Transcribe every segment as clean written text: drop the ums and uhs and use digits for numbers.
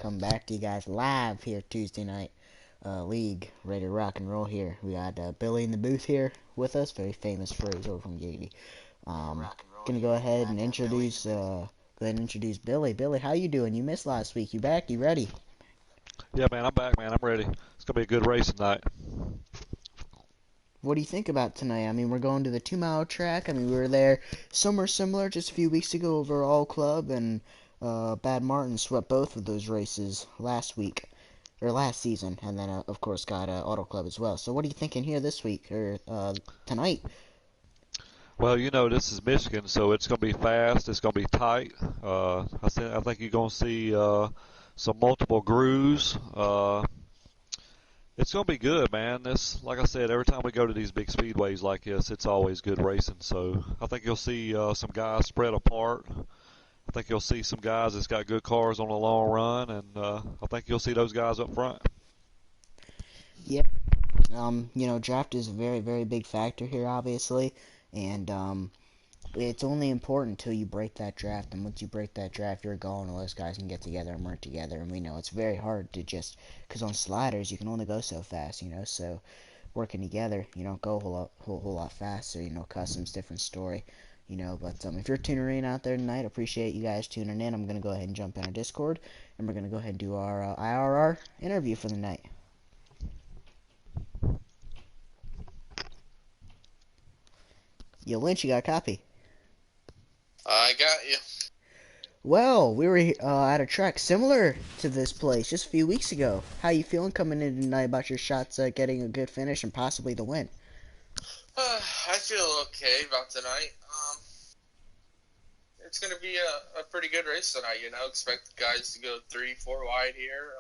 Come back to you guys live here Tuesday night. League, ready to rock and roll here. We got Billy in the booth here with us, very famous phrase over from Gaiety. Gonna go ahead and introduce Billy. Billy, how you doing? You missed last week. You back? You ready? Yeah, man, I'm back, man. I'm ready. It's gonna be a good race tonight. What do you think about tonight? I mean, we're going to the 2 mile track. I mean, we were there somewhere similar just a few weeks ago over All Club, and Bad Martin swept both of those races last week, or last season, and then, of course, got Auto Club as well. So what are you thinking here this week, or tonight? Well, this is Michigan, so it's gonna be fast. It's gonna be tight. I think you're gonna see some multiple grooves. It's gonna be good, man. Like I said, every time we go to these big speedways like this, it's always good racing. So I think you'll see some guys spread apart. I think you'll see some guys that's got good cars on the long run, and I think you'll see those guys up front. Yep. Draft is a very, very big factor here, obviously, and it's only important until you break that draft, and once you break that draft, you're going. All those guys can get together and work together, and we know it's very hard to just, because on sliders you can only go so fast, so working together, go a whole lot faster. Customs, different story, but if you're tuning in out there tonight, appreciate you guys tuning in. I'm going to go ahead and jump in our Discord, and we're going to go ahead and do our IRR interview for the night. Yo, Lynch, you got a copy? I got you. Well, we were at a track similar to this place just a few weeks ago. How you feeling coming in tonight about your shots getting a good finish and possibly the win? I feel okay about tonight. It's going to be a pretty good race tonight, Expect the guys to go 3-4 wide here.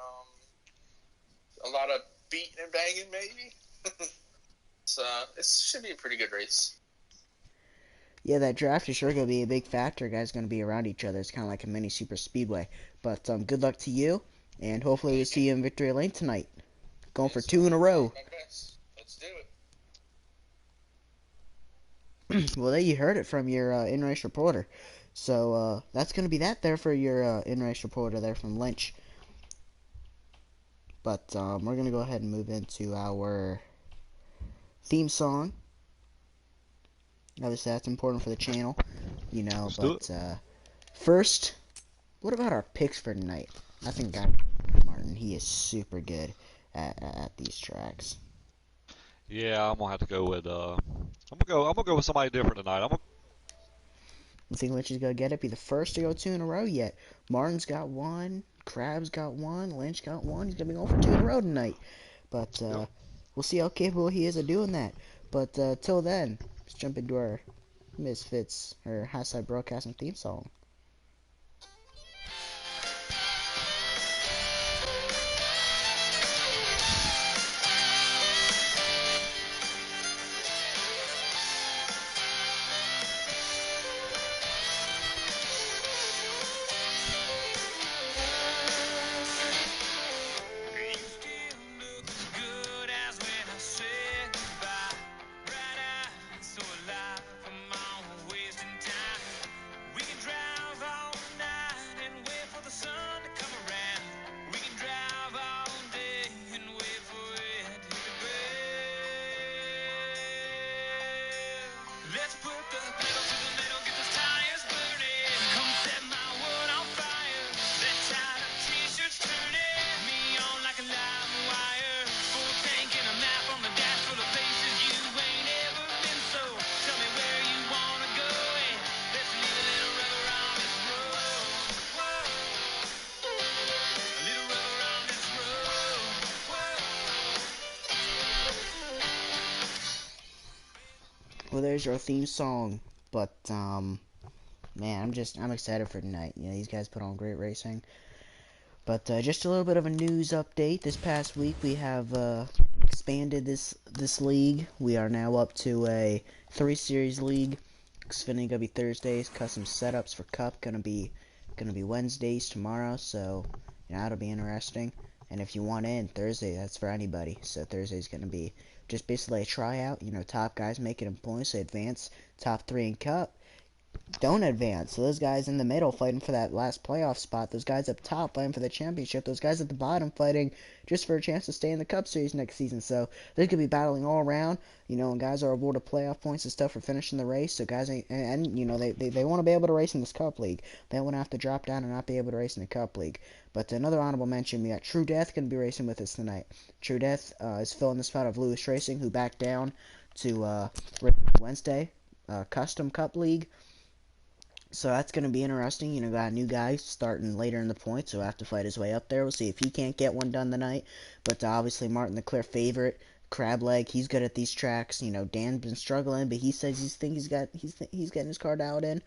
A lot of beating and banging, maybe. It should be a pretty good race. Yeah, that draft is sure going to be a big factor. Guys going to be around each other. It's kind of like a mini super speedway. But good luck to you, and hopefully we'll see you in victory lane tonight. Going for 2 in a row. Let's do it. Well, there you heard it from your in-race reporter. So that's going to be that there for your in-race reporter there from Lynch. But we're going to go ahead and move into our theme song. Obviously, that's important for the channel, but first, what about our picks for tonight? I think Martin, he is super good at these tracks. Yeah, I'm gonna have to go with I'm gonna go with somebody different tonight. You think Lynch is gonna get it? Be the first to go 2 in a row yet? Martin's got 1, Krabs got 1, Lynch got 1. He's gonna be going for 2 in a row tonight. But we'll see how capable he is of doing that. But till then, let's jump into our Misfits or High Side Broadcasting theme song. Well, there's our theme song, but man, I'm excited for tonight. These guys put on great racing. But just a little bit of a news update. This past week we have expanded this league. We are now up to a 3-series league. Xfinity gonna be Thursdays. Custom setups for Cup gonna be Wednesdays tomorrow. So it'll be interesting. And if you want in Thursday, that's for anybody. So Thursday's gonna be just basically a tryout. Top guys making a point, so advance top 3 in Cup. don't advance. So those guys in the middle fighting for that last playoff spot, those guys up top fighting for the championship, those guys at the bottom fighting just for a chance to stay in the Cup Series next season. So they're gonna be battling all around, and guys are awarded playoff points and stuff for finishing the race. So guys, they want to be able to race in this Cup League. They don't want to have to drop down and not be able to race in the Cup League. But another honorable mention, we got True Death gonna be racing with us tonight. True Death is filling the spot of Lewis Racing, who backed down to race Wednesday, Custom Cup League. So that's going to be interesting. Got a new guy starting later in the points, so he'll have to fight his way up there. We'll see if he can't get one done tonight. But obviously, Martin, the clear favorite. Crab leg, he's good at these tracks. Dan's been struggling, but he says he's getting his car dialed in.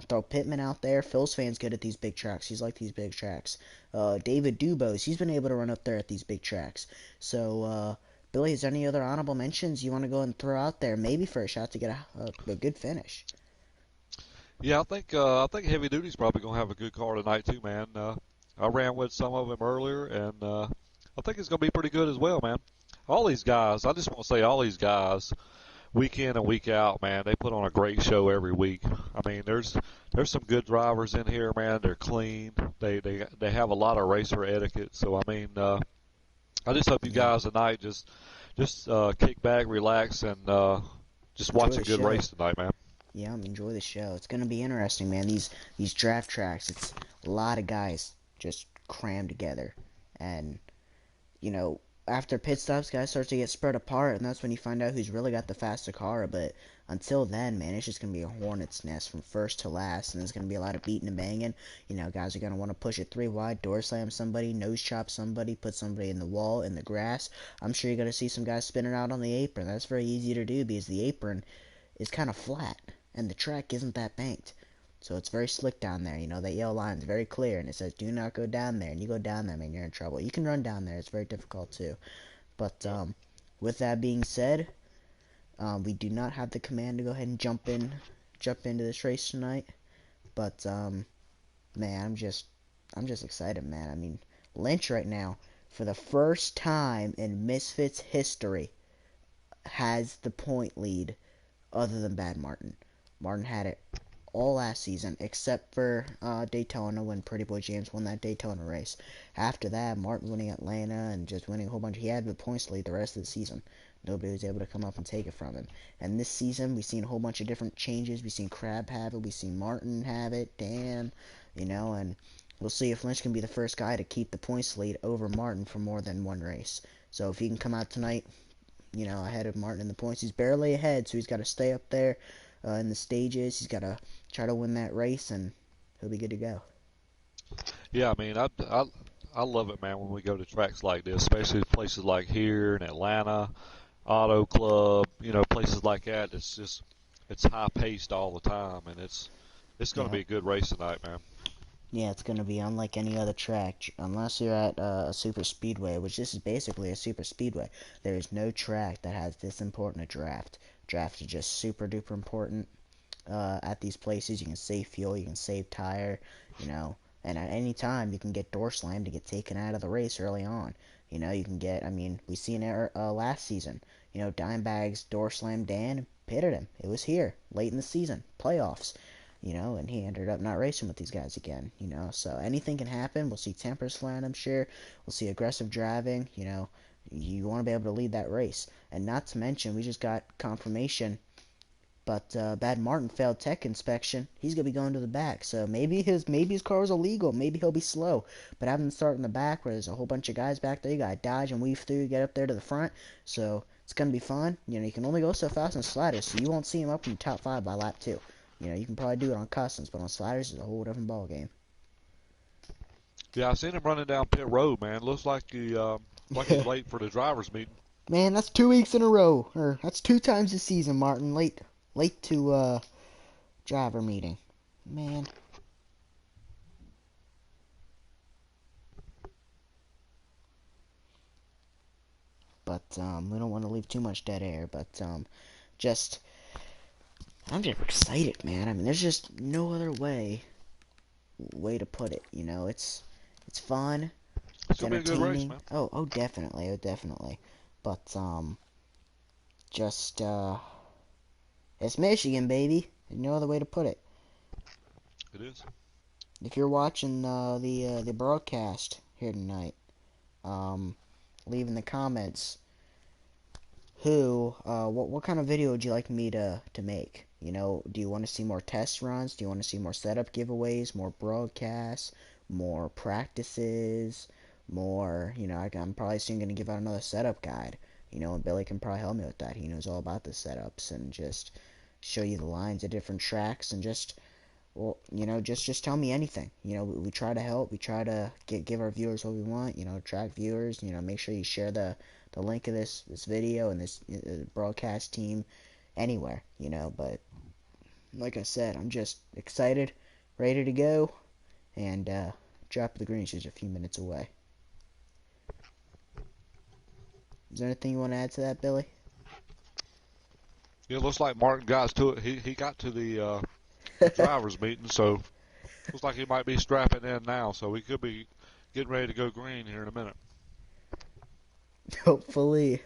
Throw Pittman out there. Phil's fan's good at these big tracks. He's like these big tracks. David Dubose, he's been able to run up there at these big tracks. So, Billy, is there any other honorable mentions you want to go and throw out there? Maybe for a shot to get a good finish. Yeah, I think Heavy Duty's probably gonna have a good car tonight too, man. I ran with some of them earlier, and I think it's gonna be pretty good as well, man. All these guys, I just want to say, all these guys, week in and week out, man, they put on a great show every week. I mean, there's some good drivers in here, man. They're clean. They have a lot of racer etiquette. So I mean, I just hope you Yeah, guys tonight just kick back, relax, and just enjoy watch a the good show. race tonight, man. Yeah, enjoy the show. It's gonna be interesting, man. These draft tracks, it's a lot of guys just crammed together, and you know, after pit stops, guys start to get spread apart, and that's when you find out who's really got the faster car. But until then, man, it's just gonna be a hornet's nest from first to last, and there's gonna be a lot of beating and banging. Guys are gonna want to push it three wide, door slam somebody, nose chop somebody, put somebody in the wall, in the grass. I'm sure you're gonna see some guys spinning out on the apron. That's very easy to do because the apron is kind of flat, and the track isn't that banked. So it's very slick down there. That yellow line is very clear, and it says do not go down there. And you go down there, man, you're in trouble. You can run down there. It's very difficult too. But Yep. with that being said, we do not have the command to go ahead and jump into this race tonight. But man, I'm just excited, man. I mean, Lynch right now, for the first time in Misfits history, has the point lead other than Bad Martin. Martin had it all last season except for Daytona when Pretty Boy James won that Daytona race. After that, Martin winning Atlanta and just winning a whole bunch. He had the points lead the rest of the season. Nobody was able to come up and take it from him. And this season, we've seen a whole bunch of different changes. We've seen Crab have it. We've seen Martin have it. Dan, and we'll see if Lynch can be the first guy to keep the points lead over Martin for more than one race. So if he can come out tonight, ahead of Martin in the points. He's barely ahead, so he's got to stay up there in the stages. He's got to try to win that race, and he'll be good to go. Yeah, I mean, I love it, man, when we go to tracks like this, especially places like here in Atlanta, Auto Club, places like that. It's high paced all the time, and it's going to Yeah, be a good race tonight, man. yeah, it's going to be unlike any other track, unless you're at a super speedway, which this is basically a super speedway. There is no track that has this important a draft. Draft is just super duper important. At these places. You can save fuel, you can save tire, and at any time you can get door slammed to get taken out of the race early on. You can get, I mean, we seen it last season. Dimebags door slammed Dan, pitted him. It was here, late in the season, playoffs. And he ended up not racing with these guys again. So anything can happen. We'll see tempers flying, I'm sure. We'll see aggressive driving. You want to be able to lead that race. And not to mention, we just got confirmation but Bad Martin failed tech inspection. He's gonna be going to the back. So maybe his car was illegal. Maybe he'll be slow. But having him start in the back where there's a whole bunch of guys back there, you gotta dodge and weave through, get up there to the front. So it's gonna be fun. You can only go so fast on sliders, so you won't see him up in the top five by lap two. You can probably do it on customs, but on sliders it's a whole different ball game. Yeah, I seen him running down pit road, man. Looks like he's late for the drivers' meeting. Man, that's 2 weeks in a row. Or that's two times this season, Martin. Late to driver meeting. Man. But we don't want to leave too much dead air. But just I'm just excited, man. I mean, there's just no other way to put it. It's fun, It's it's gonna be a good race, entertaining. man. Oh, definitely, oh, definitely. But just it's Michigan, baby. There's no other way to put it. It is. If you're watching the broadcast here tonight, um, leave in the comments what kind of video would you like me to make? You know, do you want to see more test runs? Do you want to see more setup giveaways, more broadcasts, more practices, more, I'm probably soon going to give out another setup guide, and Billy can probably help me with that. He knows all about the setups and just show you the lines of different tracks and just, well, just tell me anything. We try to help. We try to give our viewers what we want. Attract viewers. Make sure you share the link of this video and this broadcast team anywhere. But like I said, I'm just excited, ready to go, and drop of the green is just a few minutes away. Is there anything you want to add to that, Billy? Yeah, it looks like Martin got to it. He got to the drivers meeting, so looks like he might be strapping in now. So we could be getting ready to go green here in a minute. Hopefully.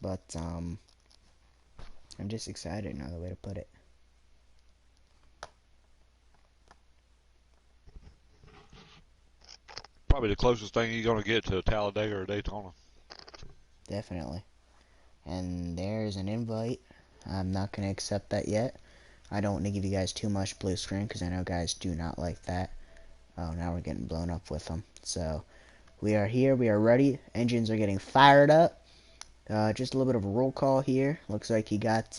But I'm just excited. Another way to put it. Probably the closest thing you're going to get to Talladega or Daytona. Definitely. And there's an invite. I'm not going to accept that yet. I don't want to give you guys too much blue screen because I know guys do not like that. Oh, now we're getting blown up with them. So we are here. We are ready. Engines are getting fired up. Just a little bit of a roll call here. Looks like you got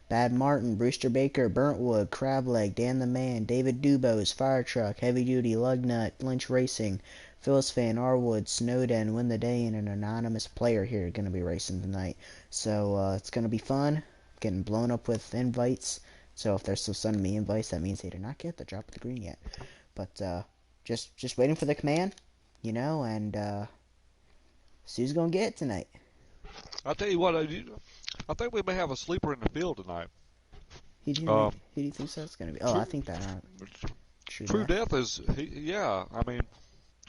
Bad Martin, Brewster Baker, Burntwood, Crableg, Dan the Man, David Dubose, Fire Truck, Heavy Duty, Lugnut, Lynch Racing, Phyllis Fan, Arwood, Snowden, Win the Day, and an anonymous player here going to be racing tonight. So it's going to be fun. Getting blown up with invites. So if they're still sending me invites, that means they did not get the drop of the green yet. But just waiting for the command, and see who's going to get it tonight. I'll tell you what, I think we may have a sleeper in the field tonight. Who Um, do you think so? It's going to be? Oh, I True, think that True True Death. Death yeah. I mean,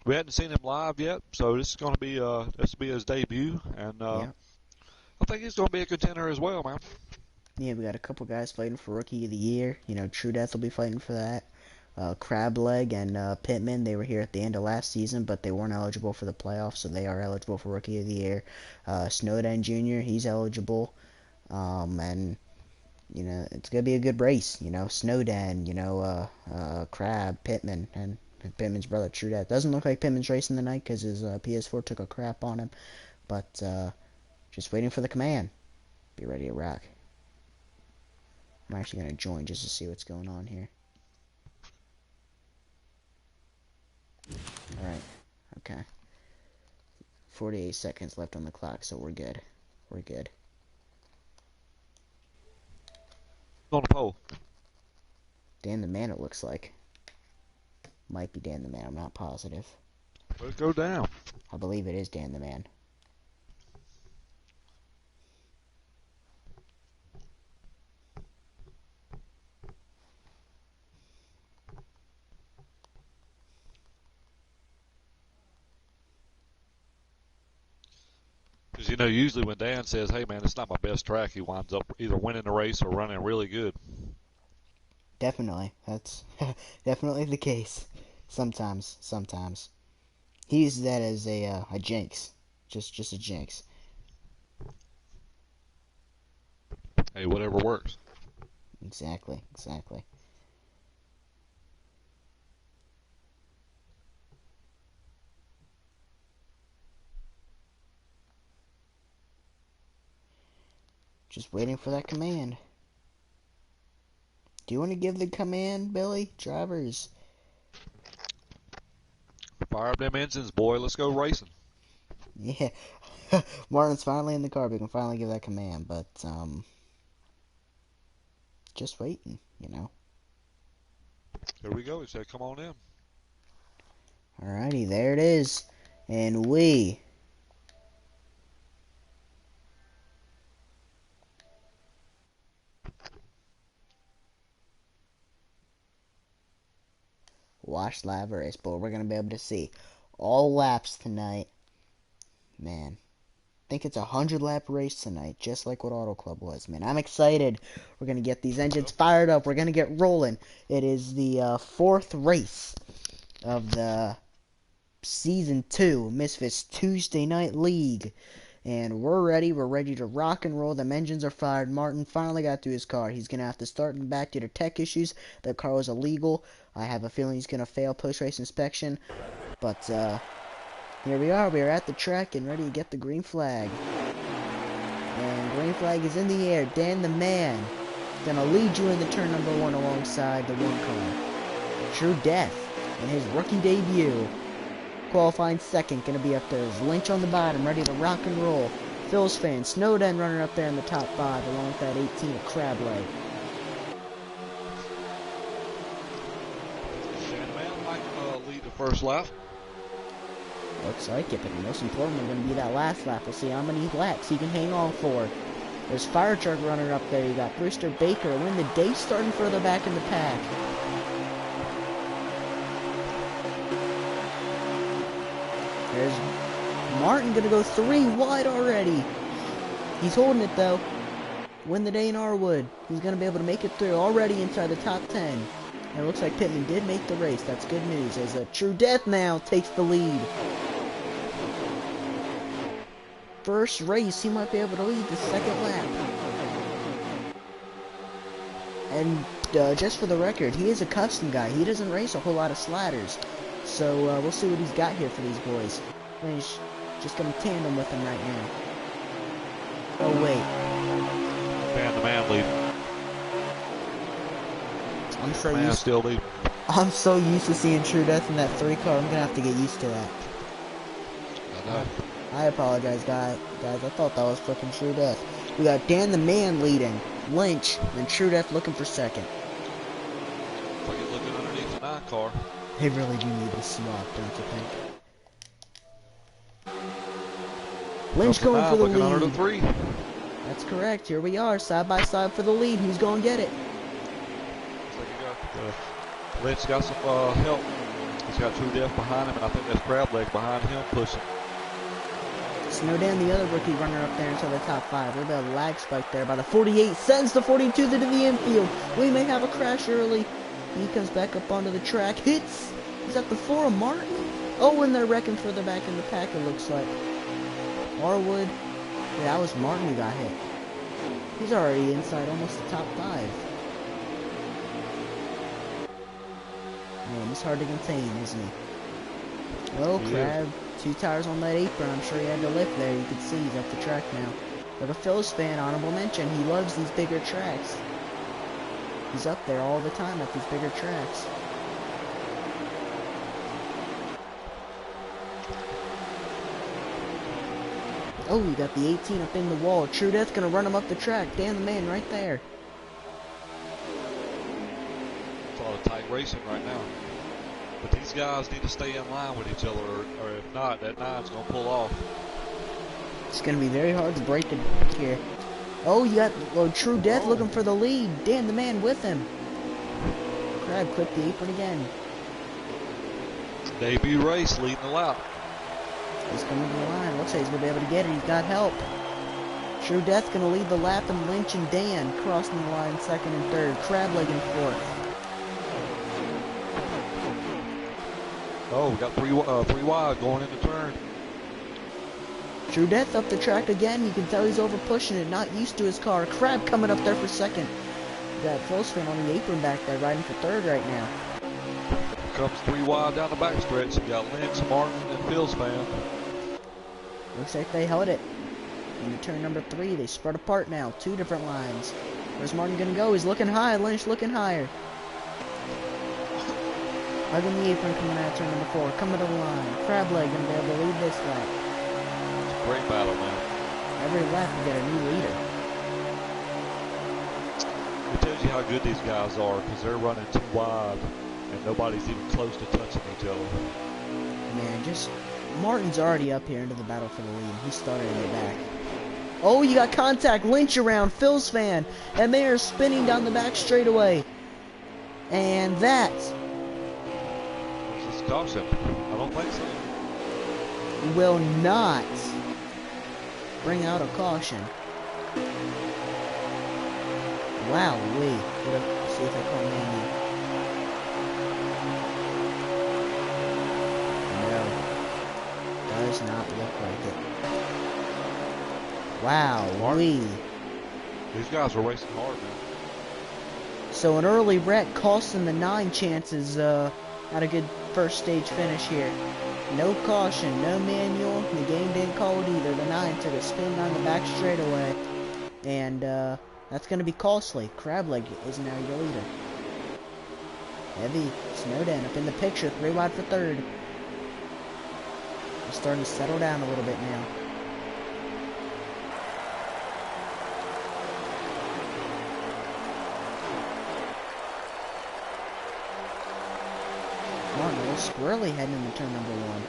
we hadn't seen him live yet, so this is going to be his debut, and Yeah. I think he's going to be a contender as well, man. Yeah, we got a couple guys fighting for Rookie of the Year. True Death will be fighting for that. Crableg and Pittman, they were here at the end of last season, but they weren't eligible for the playoffs, so they are eligible for Rookie of the Year. Snowden Jr., he's eligible. And it's gonna be a good race. Snowden, Crab, Pittman, and Pittman's brother, True Death. Doesn't look like Pittman's racing tonight because his PS4 took a crap on him, but just waiting for the command. Be ready to rock. I'm actually gonna join just to see what's going on here. Alright, okay. 48 seconds left on the clock, so we're good. We're good. On the pole. Dan the Man, it looks like. Might be Dan the Man, I'm not positive. Let it go down. I believe it is Dan the Man. Because, usually when Dan says, hey, man, it's not my best track, he winds up either winning the race or running really good. Definitely. That's definitely the case. Sometimes. He uses that as a jinx. Just a jinx. Hey, whatever works. Exactly. Just waiting for that command. Do you want to give the command, Billy? Drivers. Fire up them engines, boy. Let's go racing. Yeah. Martin's finally in the car. We can finally give that command, but just waiting. Here we go. He said, come on in. Alrighty, there it is. And we watched live race, but we're gonna be able to see all laps tonight. Man, think it's a 100-lap race tonight, just like what Auto Club was, man. I'm excited. We're going to get these engines fired up. We're going to get rolling. It is the fourth race of the Season 2 Misfits Tuesday Night League. And we're ready. We're ready to rock and roll. The engines are fired. Martin finally got to his car. He's going to have to start in the back due to tech issues. The car was illegal. I have a feeling he's going to fail post-race inspection. But here we are. We are at the track and ready to get the green flag. And green flag is in the air. Dan the Man is going to lead you into turn number 1 alongside the 1 car. True Death in his rookie debut. Qualifying second, going to be up there is Lynch on the bottom, ready to rock and roll. Phil's fan, Snowden running up there in the top 5, along with that 18 of Crab Leg. Sandman might lead the first lap. Looks like it, but the most important one going to be that last lap. We'll see how many laps he can hang on for. There's Fire Truck running up there. You got Brewster Baker, win the day, starting further back in the pack. There's Martin going to go 3 wide already. He's holding it though. Win the day in Arwood. He's going to be able to make it through already inside the top 10. And it looks like Pittman did make the race. That's good news as a True Death now takes the lead. First race, he might be able to lead the second lap. And just for the record, he is a custom guy. He doesn't race a whole lot of slatters. So we'll see what he's got here for these boys. He's just going to tandem with him right now. Oh, wait. Dan the Man lead. I'm so used to seeing True Death in that 3 car. I'm going to have to get used to that. I know. I apologize, guys. I thought that was fucking True Death. We got Dan the Man leading. Lynch, and True Death looking for second. Looks like he's looking underneath the 9 car. They really do need to swap, don't you think? Lynch going for the lead. Under the 3. That's correct. Here we are, side by side for the lead. Who's going to get it? Looks like Lynch got some help. He's got True Death behind him, and I think that's Crab Leg behind him pushing. Snowden, the other rookie runner up there into the top 5. We're about a lag spike there by the 48. Sends the 42 into the infield. We may have a crash early. He comes back up onto the track. Hits. Is that the 4 of Martin? Oh, and they're wrecking further back in the pack, it looks like. Arwood. Yeah, that was Martin who got hit. He's already inside almost the top 5. Man, he's hard to contain, isn't he? Oh, Crab. 2 tires on that apron. I'm sure he had to lift there. You can see he's at the track now. But a Phil's fan, honorable mention. He loves these bigger tracks. He's up there all the time at these bigger tracks. Oh, you got the 18 up in the wall. True Death gonna run him up the track. Dan the Man right there. It's a lot of tight racing right now. But these guys need to stay in line with each other, or if not, that 9's going to pull off. It's going to be very hard to break it here. Oh, you got True Death looking for the lead. Dan the Man with him. Crab clipped the apron again. Debut race leading the lap. He's coming to the line. Looks like he's going to be able to get it. He's got help. True Death going to lead the lap, and Lynch and Dan crossing the line second and third. Crab leg in fourth. Oh, we got three wide going into turn. True Death up the track again. You can tell he's over pushing it, not used to his car. Crab coming up there for second. Got Phil's fan on the apron back there, riding for third right now. Comes 3 wide down the backstretch. You got Lynch, Martin, and Phil's fan. Looks like they held it. Into turn number 3, they spread apart now. 2 different lines. Where's Martin gonna go? He's looking high. Lynch looking higher. Hugging the apron coming out turn number 4. Coming to the line. Crab leg gonna be able to lead this lap. It's a great battle, man. Every lap we get a new leader. It tells you how good these guys are, because they're running 2 wide, and nobody's even close to touching each other. Man, just Martin's already up here into the battle for the lead. He started in the back. Oh, you got contact. Lynch around. Phil's fan. And they are spinning down the back straightaway. And that Caution. I don't think so. will not bring out a caution. Wow, let's see if I call Manny. No, does not look like it. Wow, These guys are racing hard, man. So an early wreck cost them the 9 chances at a good first stage finish here. No caution, no manual. The game didn't call it either. The 9 took a spin down the back straightaway. And that's going to be costly. Crableg is now your leader. Heavy, Snowden up in the picture. 3 wide for third. We're starting to settle down a little bit now. Martin a little squirrely heading into turn number 1.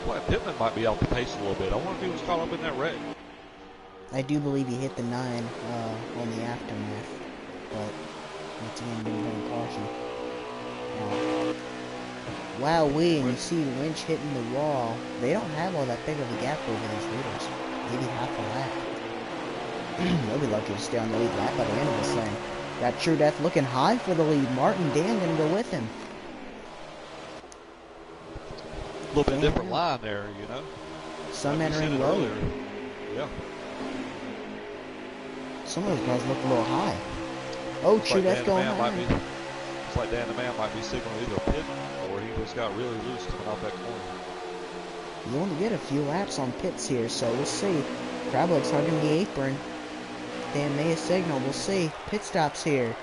Well, Pittman might be off the pace a little bit. I wonder if he was caught up in that wreck. I do believe he hit the 9 on the aftermath, but once again, didn't bring caution. Wowee, and you see Lynch hitting the wall. They don't have all that big of a gap over these leaders. Maybe half a lap. They'll be lucky to stay on the lead lap by the end of this thing. Got True Death looking high for the lead. Martin Dan gonna go with him. A little bit different line there, you know. Some Like entering low. earlier. Yeah. Some of those guys look a little high. Oh, Looks True like Death Dan going the Man high. it's like Dan the Man might be signaling either Pittman or he just got really loose coming off that corner. You only get a few laps on pits here, so we'll see. Crableg's hugging the apron. Dan May signal. We'll see. Pit stops here.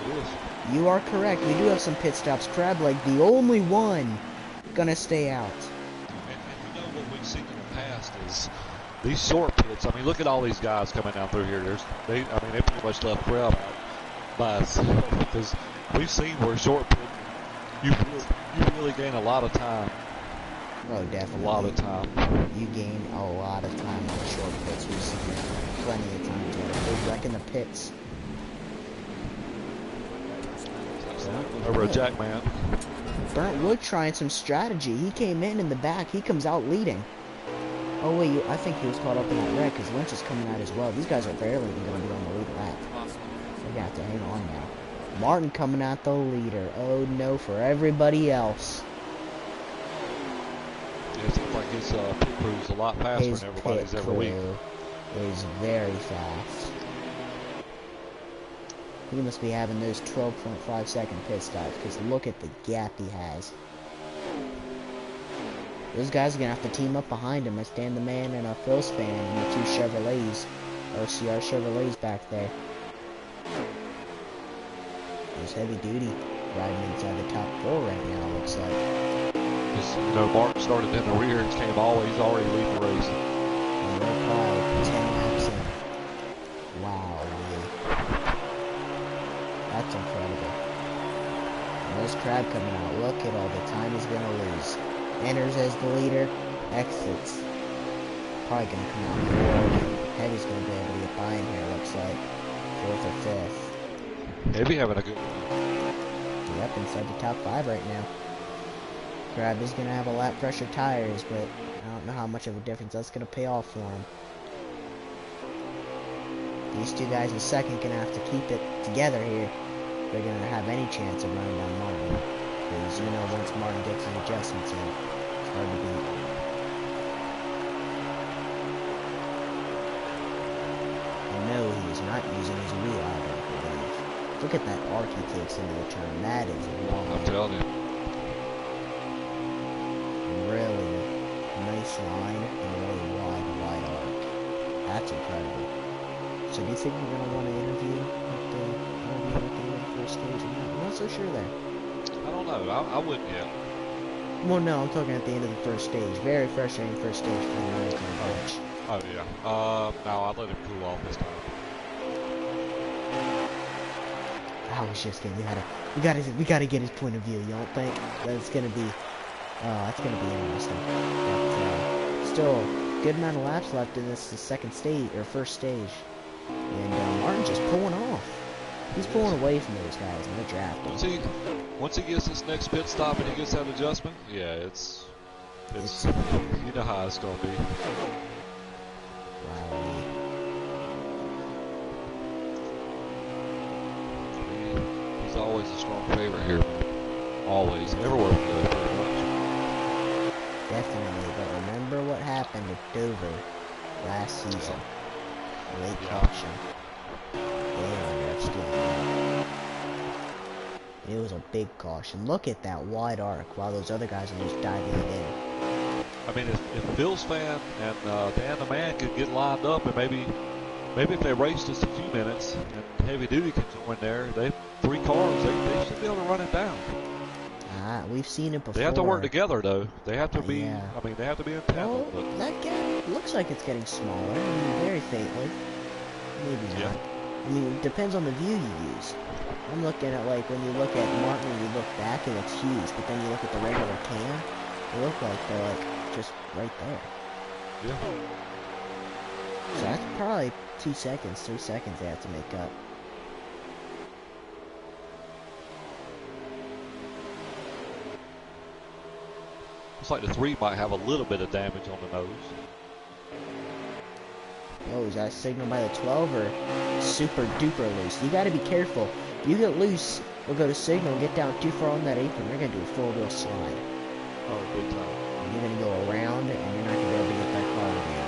It is. You are correct. We do have some pit stops. Crableg, the only one, gonna stay out. And you know what we've seen in the past is these short pits. I mean, look at all these guys coming down through here. They pretty much left Crab out by itself because we've seen where short pit you really gain a lot of time. Oh, definitely. A lot of time. You gain a lot of time on short pits. We've seen plenty of time to big wreck in the pits. Over a Jackman. Burnt Wood trying some strategy. He came in the back. He comes out leading. Oh, wait, I think he was caught up in that wreck because Lynch is coming out as well. These guys are barely even going to be on the lead lap. They got to hang on now. Martin coming out the leader. Oh, no, for everybody else. Yeah, it seems like his pit crew is a lot faster His than everybody's every week. is very fast. He must be having those 12.5 second pit stops because look at the gap he has. Those guys are going to have to team up behind him. That's Dan the Man and Phil Span and the 2 Chevrolets. OCR Chevrolets back there. There's Heavy Duty riding inside the top 4 right now, looks like. Just, you know, Martin started in the rear and he's already leading the race. And they're probably 10 laps in. Wow, really. That's incredible. And there's Crab coming out. Look at all the time he's going to lose. Enters as the leader. Exits. Probably going to come out 4th. Heavy's going to be able to get by in here, looks like. 4th or 5th. Heavy having a good one. Yep, inside the top 5 right now. Crab is going to have a lap fresher tires, but I don't know how much of a difference that's going to pay off for him. These 2 guys in second going to have to keep it together here. They're going to have any chance of running down Martin. Because, you know, once Martin gets his adjustments in, it's hard to beat. No, he is not using his wheel, I don't believe. Look at that arc he takes into the turn. That is long. I'm telling you. Really nice line and really wide arc. That's incredible. So do you think we're going to want to interview at the first stage or not? I'm not so sure there. I don't know. I wouldn't yet. Well, no, I'm talking at the end of the first stage. Very frustrating first stage for the American bunch. Oh, yeah. No, I'd let him cool off this time. I was just kidding. We gotta get his point of view. You don't think that's gonna be interesting. But still, good amount of laps left in this second stage or first stage. And Martin just pulling off. He's He pulling is. away from those guys, and they're drafting. Once he gets this next pit stop and he gets that adjustment, yeah, it's you know how it's gonna be. Wow. He's always a strong favorite here. Always, everywhere we go, pretty much. Definitely, but remember what happened at Dover last season. Late Yeah. caution. They ended up stealing that. It was a big caution. Look at that wide arc while those other guys are just diving it in. I mean, if Bill's fan and Dan the Man could get lined up, and maybe if they race just a few minutes, and Heavy Duty can join there, they 3 cars, they should be able to run it down. We've seen it before. They have to work together, though. They have to be. Yeah. I mean, they have to be in tandem. Well, that gap looks like it's getting smaller. I mean, very faintly. Maybe not. Yeah. I mean, it depends on the view you use. I'm looking at, like, when you look at Martin and you look back, it looks huge. But then you look at the regular cam, they look like they're, like, just right there. Yeah. So that's probably 2 seconds, 3 seconds they have to make up. Looks like the 3 might have a little bit of damage on the nose. Oh, is that signal by the 12 or super duper loose? You gotta be careful. If you get loose or go to signal and get down too far on that apron, you're gonna do a 4-wheel slide. Oh, big time. And you're gonna go around and you're not gonna be able to get that car again.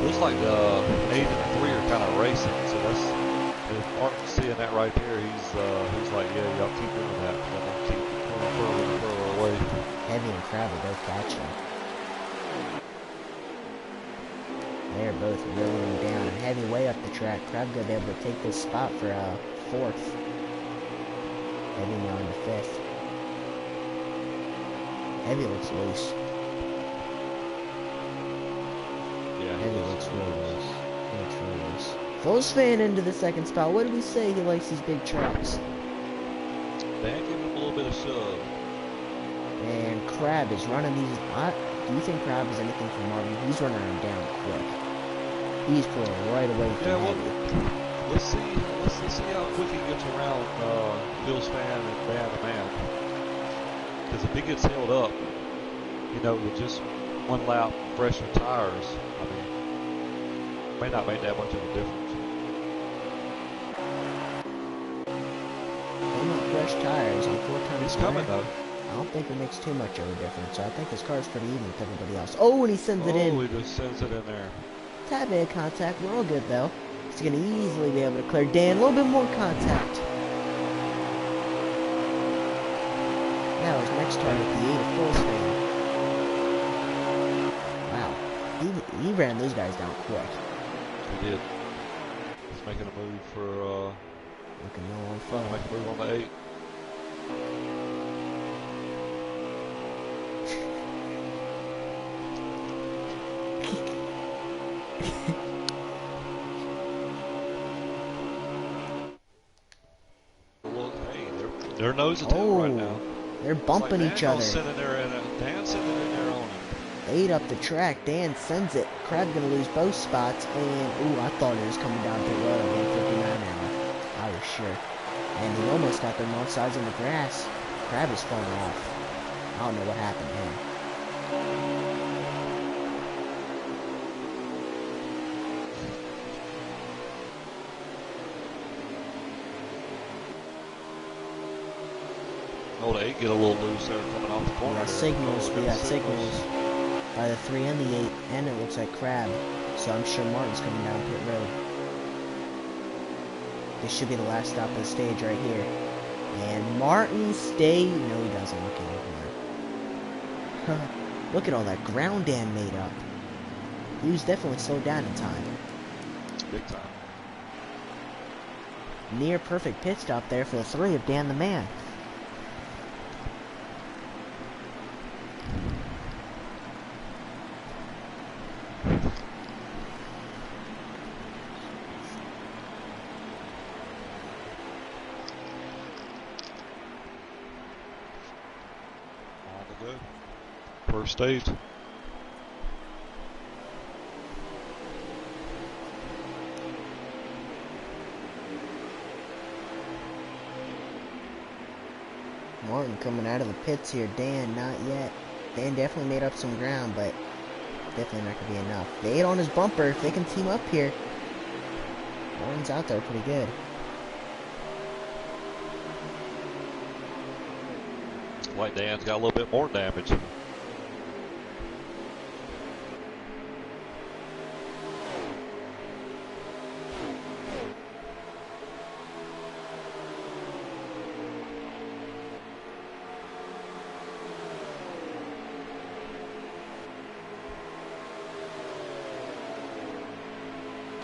Looks like the 8 and the 3 are kind of racing, so that's, if Martin's seeing that right there, he's like, yeah, y'all keep doing that, because I'm gonna keep going further and further away. Heavy and Crab are both catching. They're both rolling down, and Heavy way up the track. Crab gonna be able to take this spot for 4th. Heavy now in the 5th. Heavy looks loose. Yeah, Heavy looks really loose. He looks really loose. Foles fan into the 2nd spot. What did we say? He likes these big trucks. Dan giving him a little bit of shove. And Crab is running these. Do you think Crab is anything from Martin? He's running them down quick. He's pulling right away from Yeah, well, Heavy. let's see how quick he gets around Bill's fan and Dan the Man. Because if he gets held up, you know, with just 1 lap fresher tires, I mean, may not make that much of a difference. Well, not fresh tires on 4 times. He's coming though. I don't think it makes too much of a difference. So I think his car's pretty even with everybody else. Oh, and he sends it in. Oh, he just sends it in there. Tad bit of contact. We're all good though. He's gonna easily be able to clear Dan. A little bit more contact. Now his next target, the 8 of Fulls fan. Wow, he ran those guys down quick. He did. He's making a move for Looking low on trying to phone. make a move on the 8. Well, hey, they're nose to tail right now. They're bumping each other. Dan's sitting there in there on him. 8 up the track. Dan sends it. Crab gonna lose both spots. And, ooh, I thought it was coming down the road at 159 an hour. I was sure. And he almost got their north sides in the grass. Crab is falling off. I don't know what happened to him. Oh, the 8 get a little loose there coming off the corner. We got there. signals. Oh, We good got signals by the 3 and the 8. And it looks like Crab. So I'm sure Martin's coming down pit road. This should be the last stop of the stage right here. And Martin stay. No, he doesn't. Okay, never mind. Look at all that ground Dan made up. He was definitely slowed down in time. Big time. Near perfect pit stop there for the 3 of Dan the Man. On the go. First stage. Martin coming out of the pits here. Dan, not yet. Dan definitely made up some ground, but definitely not going to be enough. They ate on his bumper. If they can team up here, Martin's out there pretty good. Like Dan's got a little bit more damage.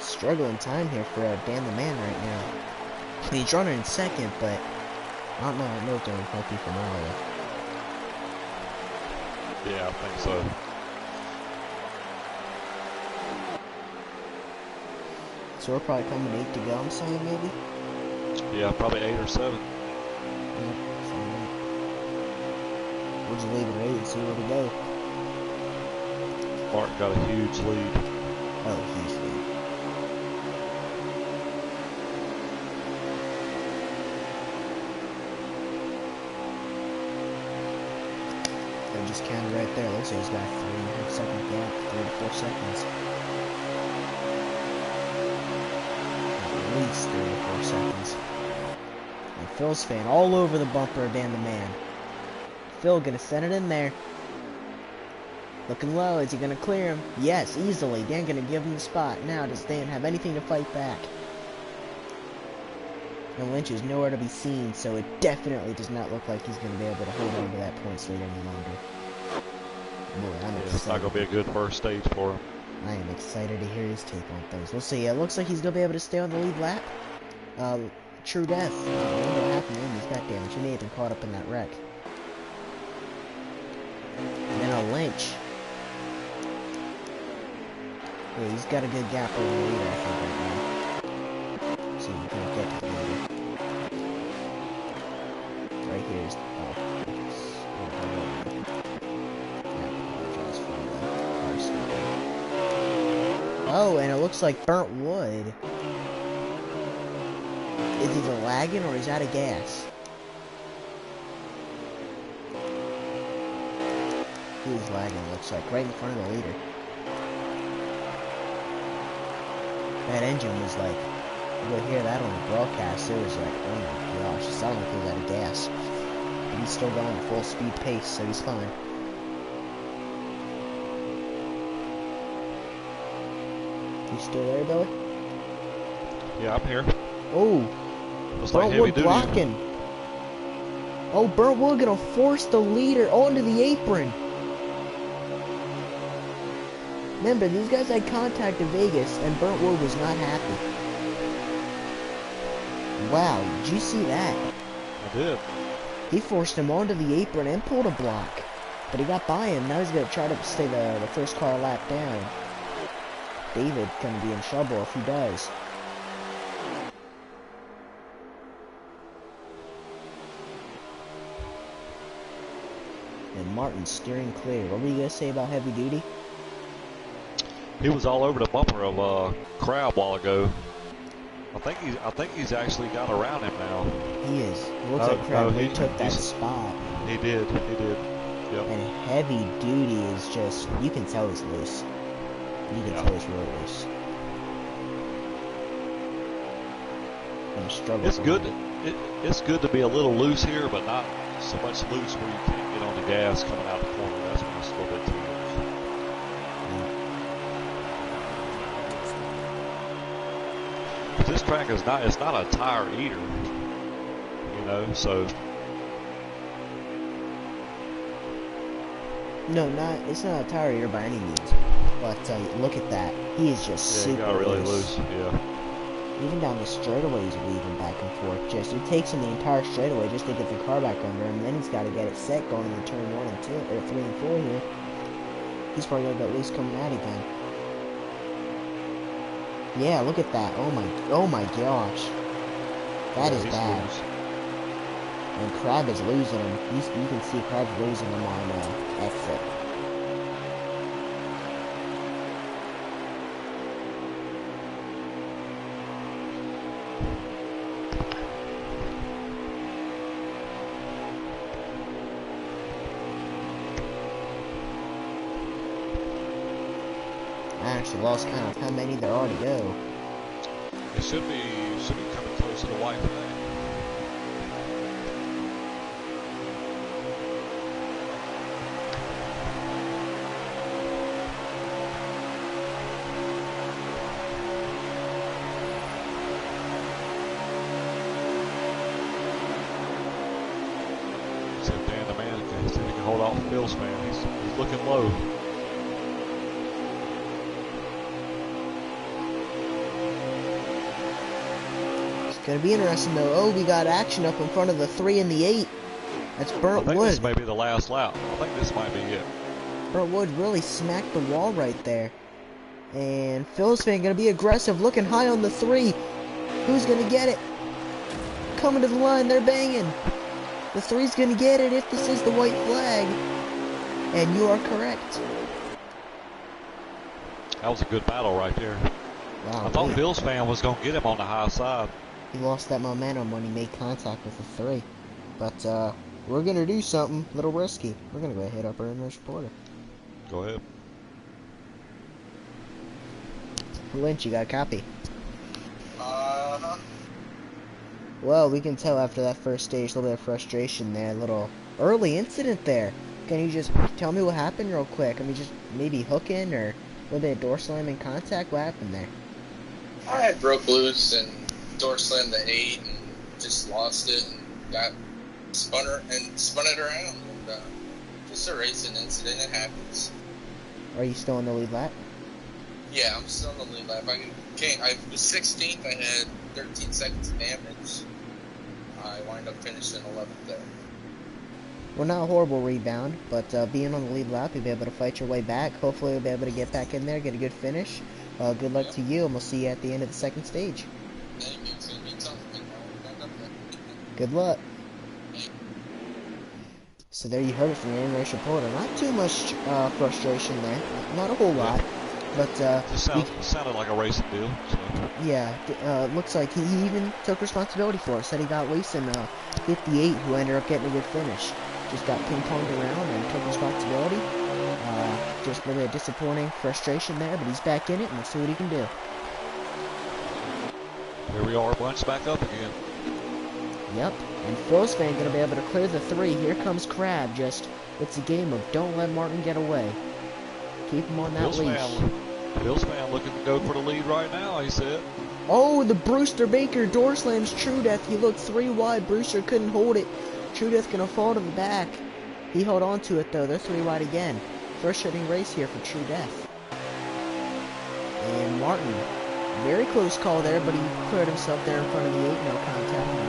Struggling time here for Dan the Man right now. He's running in second, but I don't know if they're might be from earlier. Yeah, I think so. So we're probably coming 8 to go, I'm saying, maybe? Yeah, probably 8 or 7. Yep, so we'll just leave it at 8 and see where we go. Martin got a huge lead. Oh, huge lead. I just counted right there. Looks like he's got a 3.5 second gap, 3 to 4 seconds. At least 3 to 4 seconds. And Phil's fan all over the bumper of Dan the Man. Phil gonna send it in there. Looking low. Is he gonna clear him? Yes, easily. Dan gonna give him the spot. Now does Dan have anything to fight back? And Lynch is nowhere to be seen, so it definitely does not look like he's going to be able to hold on to that points lead any longer. Boy, I'm excited. It's not going to be a good first stage for him. I am excited to hear his take on things. We'll see. It looks like he's going to be able to stay on the lead lap. True death. I wonder what happened to him. He's got damage. He may have been caught up in that wreck. And then a Lynch. Yeah, he's got a good gap over the leader, I think, right now. So we can't get to the leader. Right here is... Oh, and it looks like burnt wood. Is he lagging or is out of gas? He's lagging, looks like, right in front of the leader. That engine was like... You could hear that on the broadcast. It was like, oh my gosh, it sounded like he was out of gas. But he's still going at full speed pace, so he's fine. You still there, Billy? Yeah, I'm here. Oh, Looks like Burnt heavy Wood duty. blocking. Oh, Burnt Wood gonna force the leader onto the apron. Remember, these guys had contact in Vegas, and Burnt Wood was not happy. Wow, did you see that? I did. He forced him onto the apron and pulled a block. But he got by him. Now he's going to try to stay the first car lap down. David going to be in trouble if he does. And Martin steering clear. What were you going to say about heavy duty? He was all over the bumper of Crab a while ago. I think he's actually got around him now. He is. It looks like Crab really took that spot. He did. Yep. And heavy duty is just, you can tell he's loose. You can tell he's really loose. And struggle. It's good. It's good to be a little loose here, but not so much loose where you can't get on the gas coming out the corner. That's when it's a little bit too loose. This track is it's not a tire eater, you know, so. No, it's not a tire eater by any means. But look at that. He is just super got really loose. Yeah. Even down the straightaway he's weaving back and forth. Just it takes him the entire straightaway just to get the car back under him. Then he's got to get it set going into turn 1 and 2 or 3 and 4 here. He's probably gonna get loose coming out again. Yeah, look at that. Oh my gosh. That is bad. Loose. And Crab is losing him. You can see Crab's losing him on exit. I actually lost count of how many there are to go. It should be coming close to the white flag. See if Dan the man can see if he can hold off Phil's fan. He's looking low. Gonna be interesting though. Oh, we got action up in front of the 3 and the 8. That's I Burnt think Wood. this may be the last lap. I think this might be it. Burnt Wood really smacked the wall right there. And Phil's fan gonna be aggressive, looking high on the 3. Who's gonna get it? Coming to the line, they're banging. The 3's gonna get it if this is the white flag. And you are correct. That was a good battle right there. Wow, I thought Phil's fan was going to get him on the high side. he lost that momentum when he made contact with the 3. But we're gonna do something a little risky. We're gonna go ahead and hit up our in-race reporter. Go ahead. Lynch, you got a copy? Uh-huh. Well, we can tell after that first stage, a little bit of frustration there, a little early incident there. Can you just tell me what happened real quick? I mean, just maybe hooking or a little bit of door slamming contact? What happened there? I had broke loose and door slammed the 8 and just lost it and got spun it around. And just a racing incident. It happens. Are you still in the lead lap? Yeah, I'm still in the lead lap. I was 16th. I had 13 seconds of damage. I wind up finishing 11th there. Well, not a horrible rebound, but being on the lead lap, you'll be able to fight your way back. Hopefully, you'll be able to get back in there, get a good finish. Good luck to you, and we'll see you at the end of the second stage. Thank you. It's going to be tough. Back up there. Good luck. So there you heard it from your in-race reporter. Not too much frustration there. Not a whole lot. But Just sounded like a racing deal. So. yeah, looks like he even took responsibility for it. Said he got loose in 58, who ended up getting a good finish. Just got ping-ponged around and took responsibility. Just a little bit of disappointing frustration there, but he's back in it, and we'll see what he can do. Here we are, bunched back up again. Yep, and Phil's fan gonna be able to clear the 3. Here comes Crab. Just it's a game of don't let Martin get away. Keep him on that leash. Phil's fan looking to go for the lead right now, he said. Oh, the Brewster Baker door slams True Death. He looked 3 wide. Brewster couldn't hold it. True Death gonna fall to the back. He held on to it though. They're 3 wide again. Frustrating race here for True Death. And Martin, very close call there, but he cleared himself there in front of the 8. No contact, no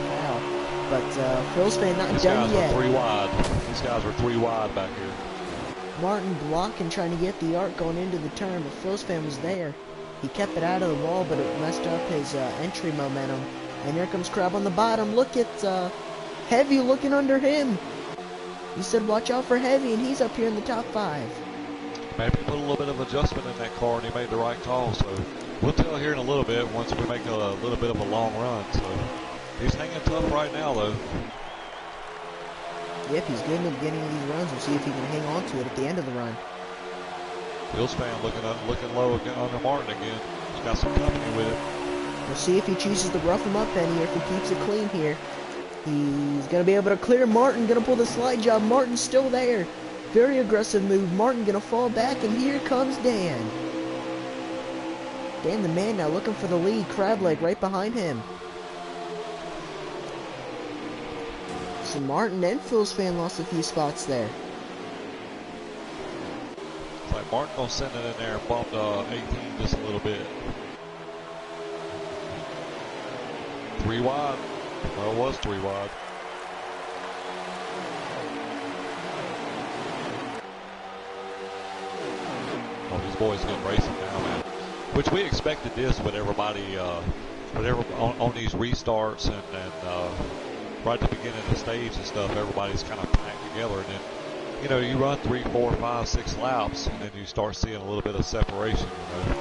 foul. But Phil's fan not done yet. These guys were 3 wide. These guys were 3 wide back here. Martin blocking, trying to get the arc going into the turn, but Phil's fan was there. He kept it out of the wall, but it messed up his entry momentum. And here comes Crab on the bottom. Look at Heavy looking under him. You said watch out for Heavy, and he's up here in the top 5. Maybe put a little bit of adjustment in that car, and he made the right call. So we'll tell here in a little bit once we make a little bit of a long run. So he's hanging tough right now, though. Yep, he's good in the beginning of these runs. We'll see if he can hang on to it at the end of the run. Phil's fan looking low again under Martin again. He's got some company with it. We'll see if he chooses to rough him up any, or if he keeps it clean here. He's going to be able to clear Martin. Going to pull the slide job. Martin's still there. Very aggressive move. Martin going to fall back, and here comes Dan. Dan the man now looking for the lead. Crab leg right behind him. So Martin and Phil's fan lost a few spots there. It's like Martin gonna send it in there and bump 18 just a little bit. 3 wide. Well, it was 3 wide. Oh, these boys getting racing now, man. Which we expected this with everybody, whatever on these restarts and right at the beginning of the stage and stuff, everybody's kind of packed together, and then, you know, you run 3, 4, 5, 6 laps, and then you start seeing a little bit of separation, you know.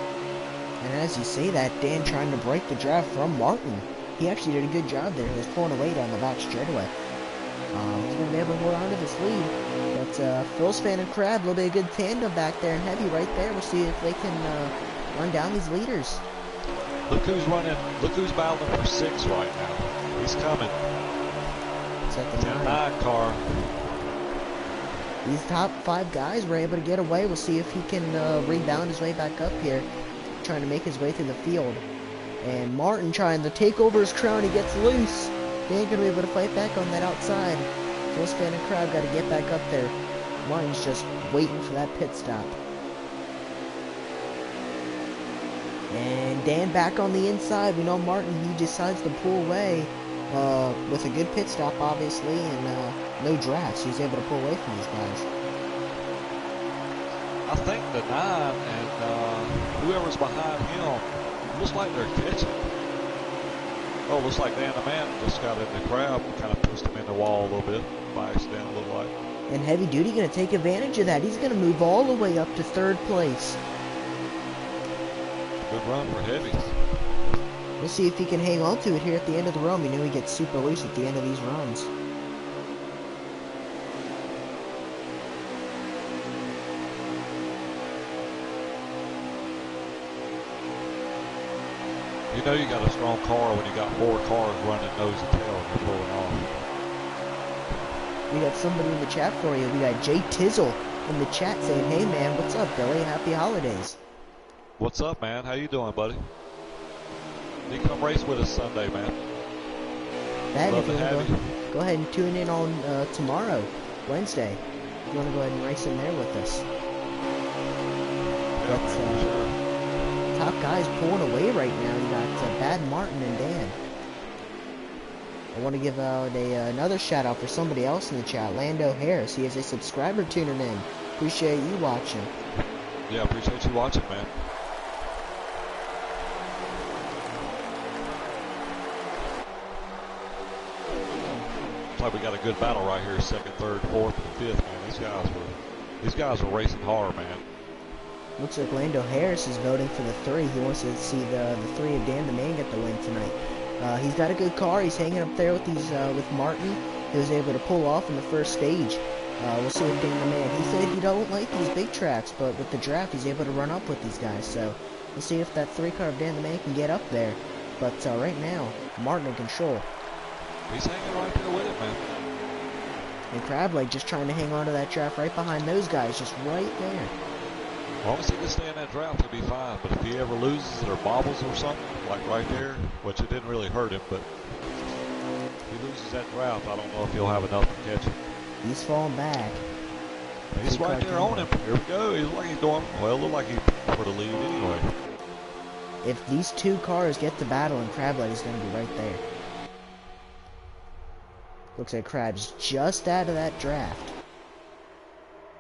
And as you say that, Dan trying to break the draft from Martin. He actually did a good job there. He was pulling away down the back straightaway. He's going to be able to hold on to this lead. Phil Span and Crab, a little bit of good tandem back there, and Heavy right there. We'll see if they can run down these leaders. Look who's running. Look who's battling for 6 right now. He's coming. It's at the 9 car. These top 5 guys were able to get away. We'll see if he can rebound his way back up here, trying to make his way through the field. And Martin trying to take over his crown. He gets loose. They ain't going to be able to fight back on that outside. Phil Span and Crowd got to get back up there. Martin's just waiting for that pit stop. And Dan back on the inside. We know Martin, he decides to pull away with a good pit stop, obviously, and no drafts. He's able to pull away from these guys. I think the 9 and whoever's behind him looks like they're catching. Oh, looks like Dan the Man just got in the crowd and kind of pushed him in the wall a little bit by accident, it looked like. And Heavy Duty going to take advantage of that. He's going to move all the way up to 3rd place. Good run for Heavy. We'll see if he can hang on to it here at the end of the run. We know he gets super loose at the end of these runs. You know you got a strong car when you got 4 cars running nose and tail and you're pulling off. We got somebody in the chat for you. We got Jay Tizzle in the chat saying, "Hey man, what's up, Billy? Happy holidays." What's up, man? How you doing, buddy? You come race with us Sunday, man. That, Love if to you have want to you. go ahead and tune in on tomorrow, Wednesday. If you want to go ahead and race in there with us. Yeah, That's, man, sure. Top guys pulling away right now. You got Bad Martin and Dan. I want to give out another shout out for somebody else in the chat, Lando Harris. He is a subscriber tuning in. Appreciate you watching. Yeah, appreciate you watching, man. Looks like we got a good battle right here, 2nd, 3rd, 4th, and 5th, man. These guys were racing hard, man. Looks like Lando Harris is voting for the 3. He wants to see the 3 of Dan the Man get the win tonight. He's got a good car. He's hanging up there with these with Martin. He was able to pull off in the first stage. We'll see with Dan the Man. He said he don't like these big tracks, but with the draft, he's able to run up with these guys. So we'll see if that 3 car of Dan the Man can get up there. But right now, Martin in control. He's hanging right there with it, man. And Crableg just trying to hang on to that draft right behind those guys, just right there. As long as he can stay in that draft, he'll be fine. But if he ever loses it or bobbles or something, like right there, which it didn't really hurt him, but if he loses that draft, I don't know if he'll have enough to catch him. He's falling back. He's right there on him. Here we go. He's like he's doing well. Look like he's for the lead anyway. If these 2 cars get to battle, and Crableg is going to be right there. Looks like Crab's just out of that draft.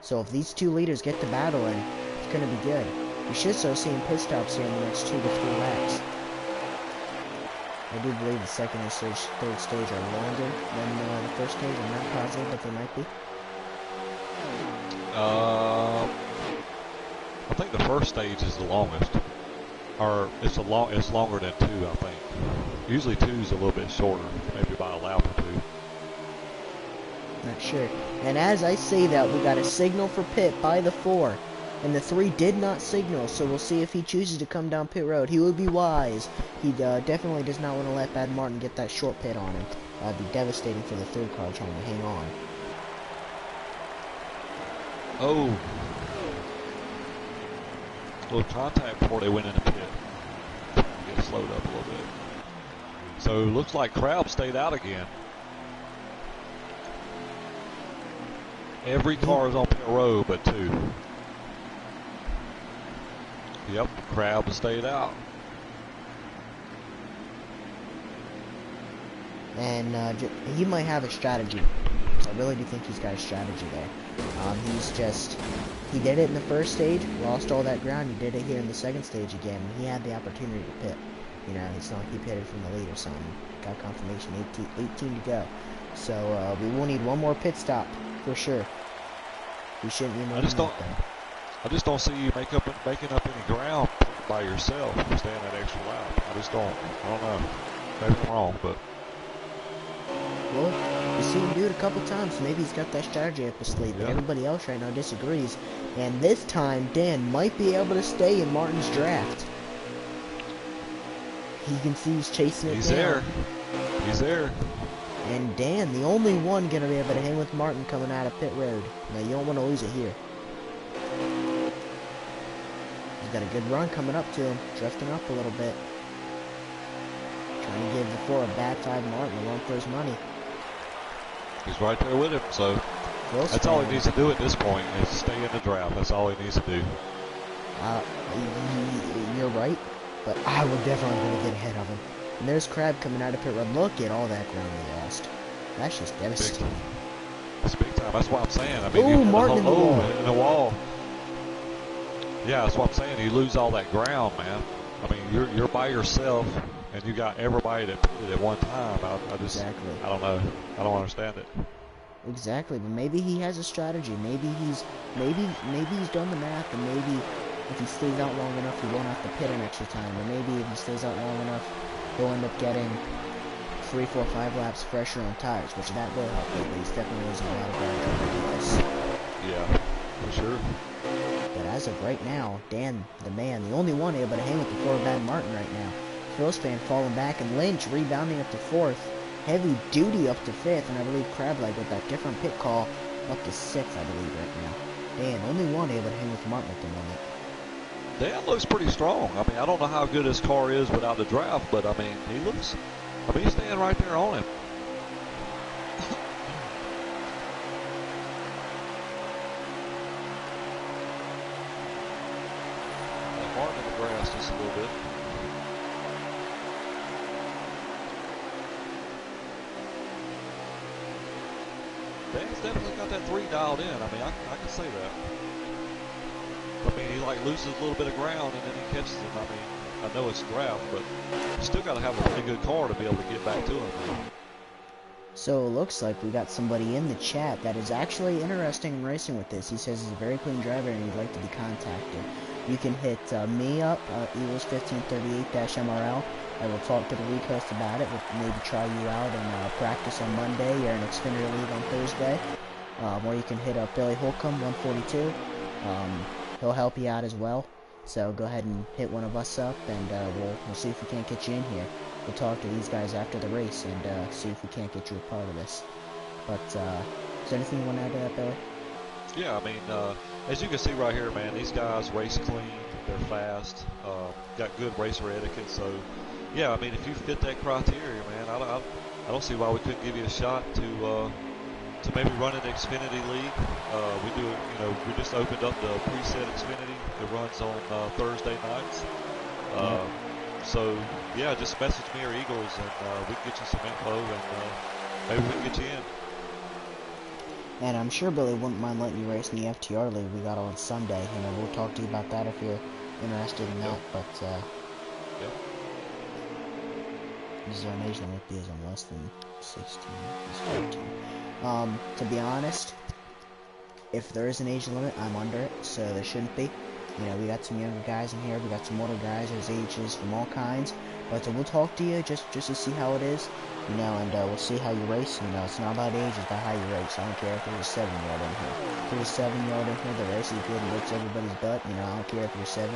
So if these 2 leaders get to battling, it's going to be good. We should start seeing pit stops here in the next 2 to 3 laps. I do believe the 2nd and 3rd stage are longer than the 1st stage. I'm not positive, but they might be. I think the 1st stage is the longest, or it's longer than 2. I think usually 2 is a little bit shorter, maybe by a lap or 2. Not sure. And as I say that, we got a signal for pit by the 4. And the 3 did not signal, so we'll see if he chooses to come down pit road. He would be wise. He definitely does not want to let Bad Martin get that short pit on him. It'd be devastating for the 3rd car trying to hang on. Oh. A little contact before they went in the pit. Trying to get slowed up a little bit. So looks like Crab stayed out again. Every car is on pit road but 2. Yep, Crab stayed out. And he might have a strategy. I really do think he's got a strategy there. He did it in the 1st stage, lost all that ground. He did it here in the 2nd stage again. He had the opportunity to pit. You know, it's not like he pitted from the lead or something. Got confirmation, 18 to go. So we will need one more pit stop for sure. We shouldn't be more than that, though. I just don't see you making up any ground by yourself, staying that extra lap. I don't know. Maybe I'm wrong, but Well, we I've seen him do it a couple times. Maybe he's got that strategy up his sleeve, but Yeah. everybody else right now disagrees. And this time, Dan might be able to stay in Martin's draft. You can see he's chasing it He's down. there. He's there. And Dan, the only one going to be able to hang with Martin coming out of pit road. Now, you don't want to lose it here. He's got a good run coming up to him, drifting up a little bit. Trying to give before a bad time Martin a run for his money. He's right there with him, so that's all he needs to do at this point is stay in the draft. That's all he needs to do. You're right, but I would definitely want to get ahead of him. And there's Crab coming out of pit road. Look at all that ground he lost. That's just devastating. It's big time. That's what I'm saying. I mean, Ooh, Martin in the wall. In the wall. Yeah, that's what I'm saying. You lose all that ground, man. I mean, you're by yourself, and you got everybody that pitted at one time. I just, Exactly. I don't know. I don't understand it. Exactly, but maybe he has a strategy. Maybe he's done the math, and maybe if he stays out long enough, he won't have to pit an extra time. Or maybe if he stays out long enough, he'll end up getting 3, 4, 5 laps fresher on tires, which that will help him. But he's definitely losing a lot of ground trying to do this. Yeah, for sure. But as of right now, Dan, the man, the only one able to hang with the Corvette Martin right now. Phil's fan falling back, and Lynch rebounding up to 4th. Heavy duty up to 5th, and I believe Crableg with that different pit call up to 6th, I believe, right now. Dan, only one able to hang with Martin at the moment. Dan looks pretty strong. I mean, I don't know how good his car is without the draft, but I mean, he's staying right there on him. Martin in the grass just a little bit. Dan's definitely got that 3 dialed in. I mean, I can say that. I mean, he like loses a little bit of ground and then he catches him. I mean, I know it's draft, but you still got to have a pretty good car to be able to get back to him. So it looks like we got somebody in the chat that is actually interested in racing with this. He says he's a very clean driver and he'd like to be contacted. You can hit me up, Eagles1538-MRL. I will talk to the league host about it. We'll maybe try you out in practice on Monday or in Xfinity League on Thursday. Or you can hit up Billy Holcomb, 142. He'll help you out as well. So go ahead and hit one of us up, and we'll see if we can't get you in here. We'll talk to these guys after the race and see if we can't get you a part of this. But is there anything you want to add to that, Billy? Yeah, I mean, as you can see right here, man, these guys race clean. They're fast. Got good racer etiquette. So, yeah, I mean, if you fit that criteria, man, I don't see why we couldn't give you a shot to maybe run an Xfinity League. We just opened up the preset Xfinity. It runs on Thursday nights. So, yeah, just message me or Eagles, and we can get you some info, and maybe we can get you in. And I'm sure Billy wouldn't mind letting you race in the FTR League we got on Sunday. We'll talk to you about that if you're interested in that. Yep. But, Yep. His age limit is on less than 16. He's 14. To be honest, if there is an age limit, I'm under it, so there shouldn't be. We got some younger guys in here, we got some older guys, there's ages from all kinds, but we'll talk to you just to see how it is, and we'll see how you race. It's not about age, it's about how you race. I don't care if there's a 7-year-old in here. If there's a 7-year-old in here that races good and whips everybody's butt, I don't care if you're 7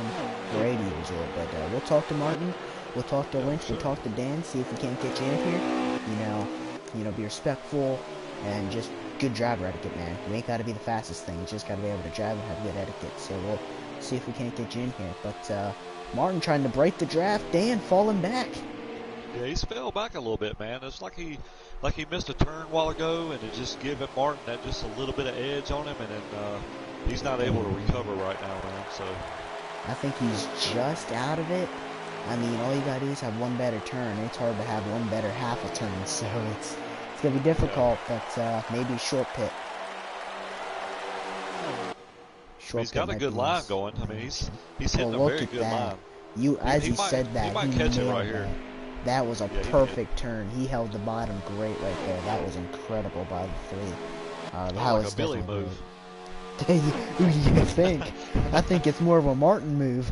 or 80 years old, but we'll talk to Martin, we'll talk to Lynch, we'll talk to Dan, see if we can't get you in here, be respectful, and just good driver etiquette, man. You ain't got to be the fastest thing, you just got to be able to drive and have good etiquette, so we'll see if we can't get you in here. But Martin trying to break the draft, Dan falling back. Yeah, he's fell back a little bit, man. It's like he missed a turn a while ago, and it just giving Martin that just a little bit of edge on him, and then he's not able to recover right now, man. So I think he's just out of it. I mean, all you gotta do is have one better turn. It's hard to have one better half a turn, so it's gonna be difficult. Yeah. But maybe short pit. He's got a good line going. I mean, he's hitting a very good line. As he said that, he might catch it right here. That was a perfect turn. He held the bottom great right there. That was incredible by the 3. That like was a Billy move. Who do you think? I think it's more of a Martin move.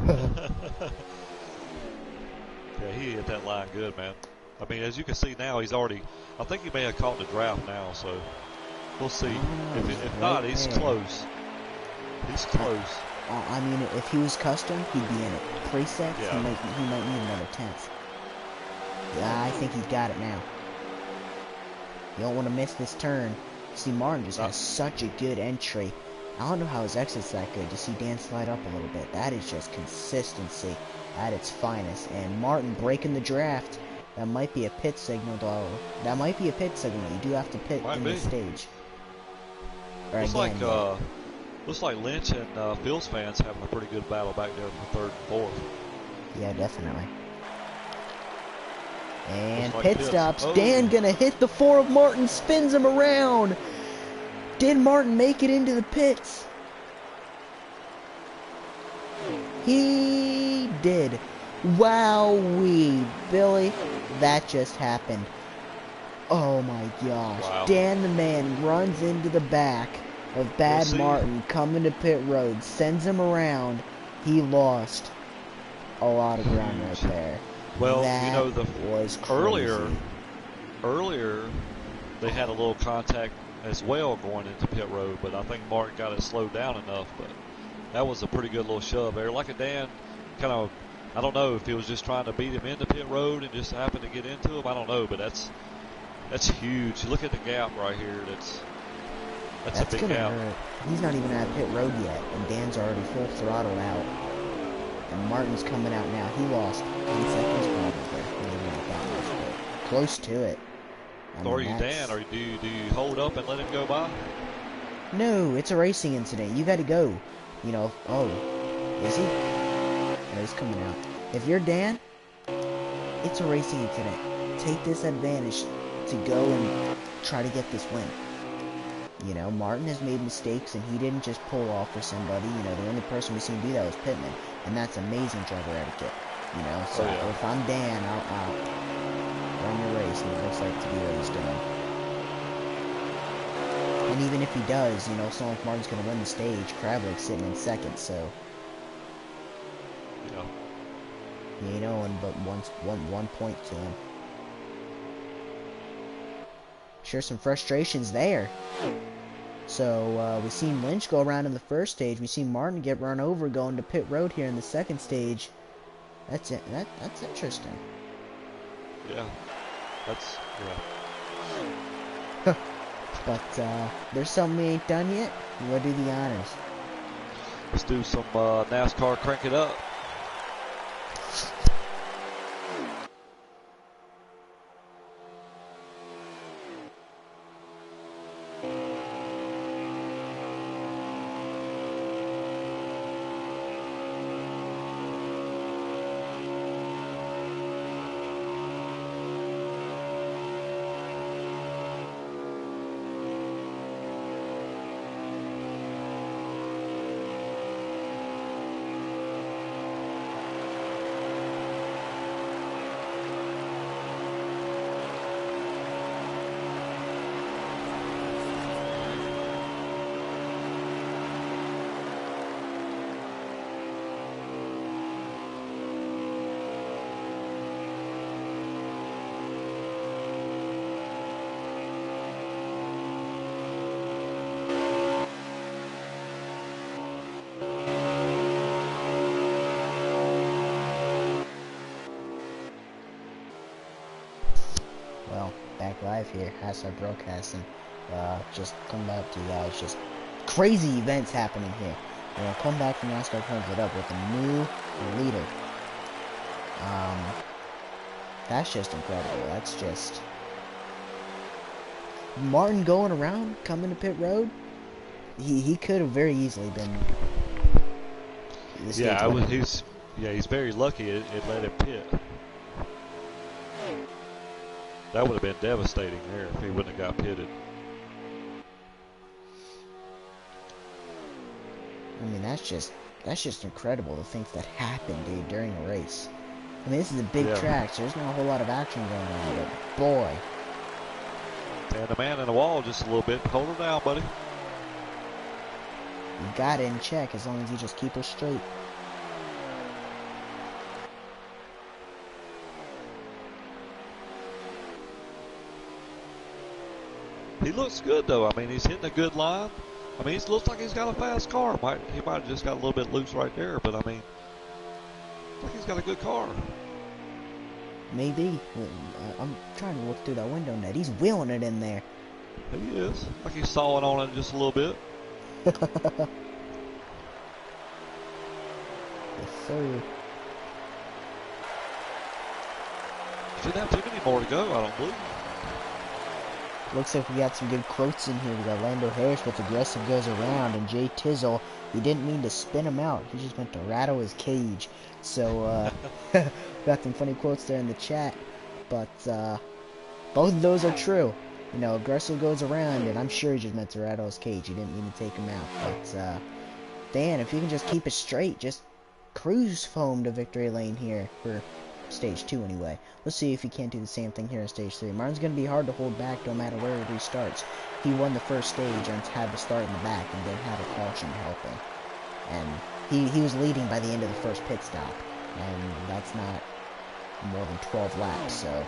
Yeah, he hit that line good, man. I mean, as you can see now, he's already. I think he may have caught the draft now, so we'll see. Oh, he's If right not, he's there. close. He's close. I mean, if he was custom, he'd be in it. Presets, Yeah. he might need another 10th. Yeah, I think he's got it now. You don't want to miss this turn. See, Martin just has such a good entry. I don't know how his exit's that good. You see Dan slide up a little bit. That is just consistency at its finest. And Martin breaking the draft. That might be a pit signal, though. That might be a pit signal. You do have to pit Might in be. this stage. Or Looks again, like yeah. looks like Lynch and Phil's fans having a pretty good battle back there for third and fourth. Yeah, definitely. And like pit pits. stops. Oh. Dan gonna hit the 4 of Martin, spins him around. Did Martin make it into the pits? He did. Wowee, Billy, that just happened. Oh my gosh. Wow. Dan the man runs into the back of Bad Martin coming to pit road, sends him around. He lost a lot of ground right there. Well, that you know, was crazy. Earlier they had a little contact as well going into pit road, but I think Martin got it slowed down enough. But that was a pretty good little shove there. Like a Dan kind of, I don't know if he was just trying to beat him into pit road and just happened to get into him. I don't know, but that's huge. Look at the gap right here. That's a big gonna gap. hurt. He's not even at pit road yet, and Dan's already full throttled out. And Martin's coming out now. He lost 10 seconds probably. Maybe not that much, but close to it. Or you Dan, or do you hold up and let him go by? No, it's a racing incident. You got to go. You know. Oh, is he? No, he's coming out. If you're Dan, it's a racing incident. Take this advantage to go and try to get this win. You know, Martin has made mistakes, and he didn't just pull off for somebody. You know, the only person we've seen do that was Pittman, and that's amazing driver etiquette. You know, so if I'm Dan, I'll run your race, and it looks like to be what he's doing. And even if he does, you know, it's not like Martin's going to win the stage. Kravlik's sitting in second, so. Yeah. You know, and but one point to him. Sure, some frustrations there. So, we've seen Lynch go around in the first stage. We've seen Martin get run over going to pit road here in the second stage. That's it. That's interesting. Yeah. But, there's something we ain't done yet. We'll do the honors. Let's do some NASCAR Crank It Up. Well, back live here, NASCAR Broadcasting. Just coming back to you guys. Just crazy events happening here. We're gonna come back from NASCAR Crank It Up with a new leader. That's just incredible. That's just Martin going around, coming to pit road. He could have very easily been. He's very lucky it let him pit. That would have been devastating there if he wouldn't have got pitted. I mean, that's just incredible to think that happened, dude, during a race. I mean, this is a big track, so there's not a whole lot of action going on, but boy. And the man in the wall just a little bit. Hold her down, buddy. You got it in check as long as you just keep her straight. He looks good though. I mean, he's hitting a good line. I mean, he looks like he's got a fast car. He might have just got a little bit loose right there, but I mean, I think he's got a good car. Maybe. I'm trying to look through that window net. He's wheeling it in there. He is. Like he's sawing on it just a little bit. Yes, sir. Shouldn't have too many more to go, I don't believe. Looks like we got some good quotes in here. We got Lando Harris with aggressive goes around, and Jay Tizzle, he didn't mean to spin him out. He just meant to rattle his cage. So, got some funny quotes there in the chat. But, both of those are true. You know, aggressive goes around, and I'm sure he just meant to rattle his cage. He didn't mean to take him out. But, Dan, if you can just keep it straight, just cruise home to victory lane here for stage 2 anyway. Let's see if he can't do the same thing here in stage 3. Martin's going to be hard to hold back no matter where he restarts. He won the first stage and had to start in the back and then had a caution helping. And he was leading by the end of the first pit stop. And that's not more than 12 laps, so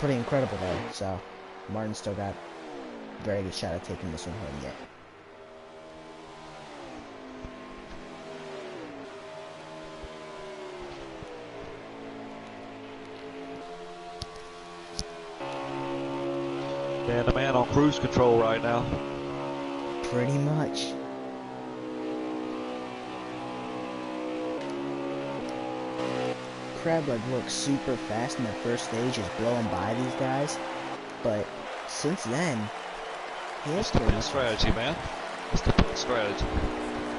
pretty incredible there. So Martin still got a very good shot at taking this one home yet. And the man on cruise control right now. Pretty much. Crab looks super fast in that first stage, just blowing by these guys. But since then, he has It's the pit strategy, man. It's the pit strategy.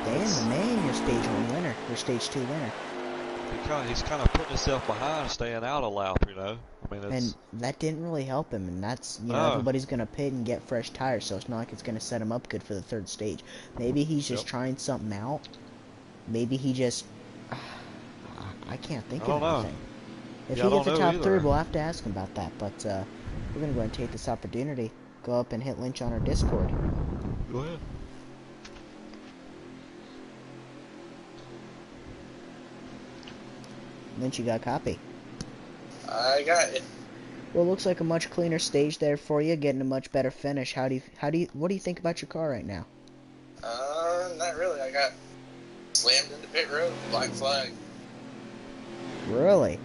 Dan, the man, your stage 1 winner, your stage 2 winner. He's kind of putting himself behind, staying out a lap, you know. I mean, And that didn't really help him, and that's, you know, No. everybody's going to pit and get fresh tires, so it's not like it's going to set him up good for the third stage. Maybe he's just trying something out. Maybe he just... I can't think of anything. If he gets a top 3, we'll have to ask him about that, but we're going to go ahead and take this opportunity, go up and hit Lynch on our Discord. Go ahead. Lynch, you got a copy? I got it. Well, it looks like a much cleaner stage there for you, getting a much better finish. What do you think about your car right now? Not really. I got slammed into pit road, black flag. Really?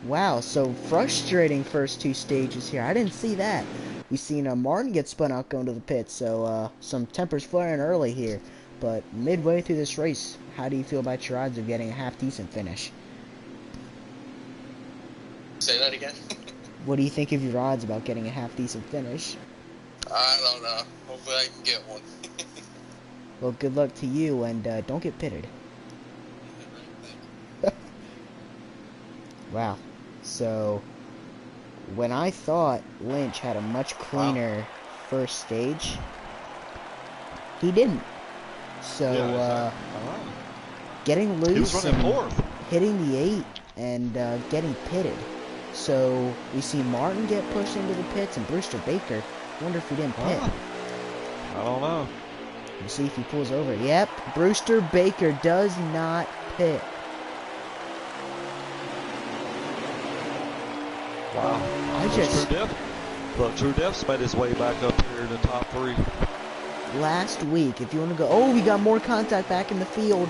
Wow, so frustrating first 2 stages here. I didn't see that. We seen Martin get spun out going to the pits, so some tempers flaring early here. But midway through this race, how do you feel about your odds of getting a half-decent finish? Say that again? What do you think of your odds about getting a half-decent finish? I don't know. Hopefully I can get one. Well, good luck to you, and don't get pitted. Wow. So, when I thought Lynch had a much cleaner first stage, he didn't. So, getting loose and hitting the 8 and getting pitted. So, we see Martin get pushed into the pits and Brewster Baker. Wonder if he didn't pit. I don't know. We'll see if he pulls over. Yep, Brewster Baker does not pit. Wow. True Def's made his way back up here in the top 3. Last week, if you want to go... Oh, we got more contact back in the field.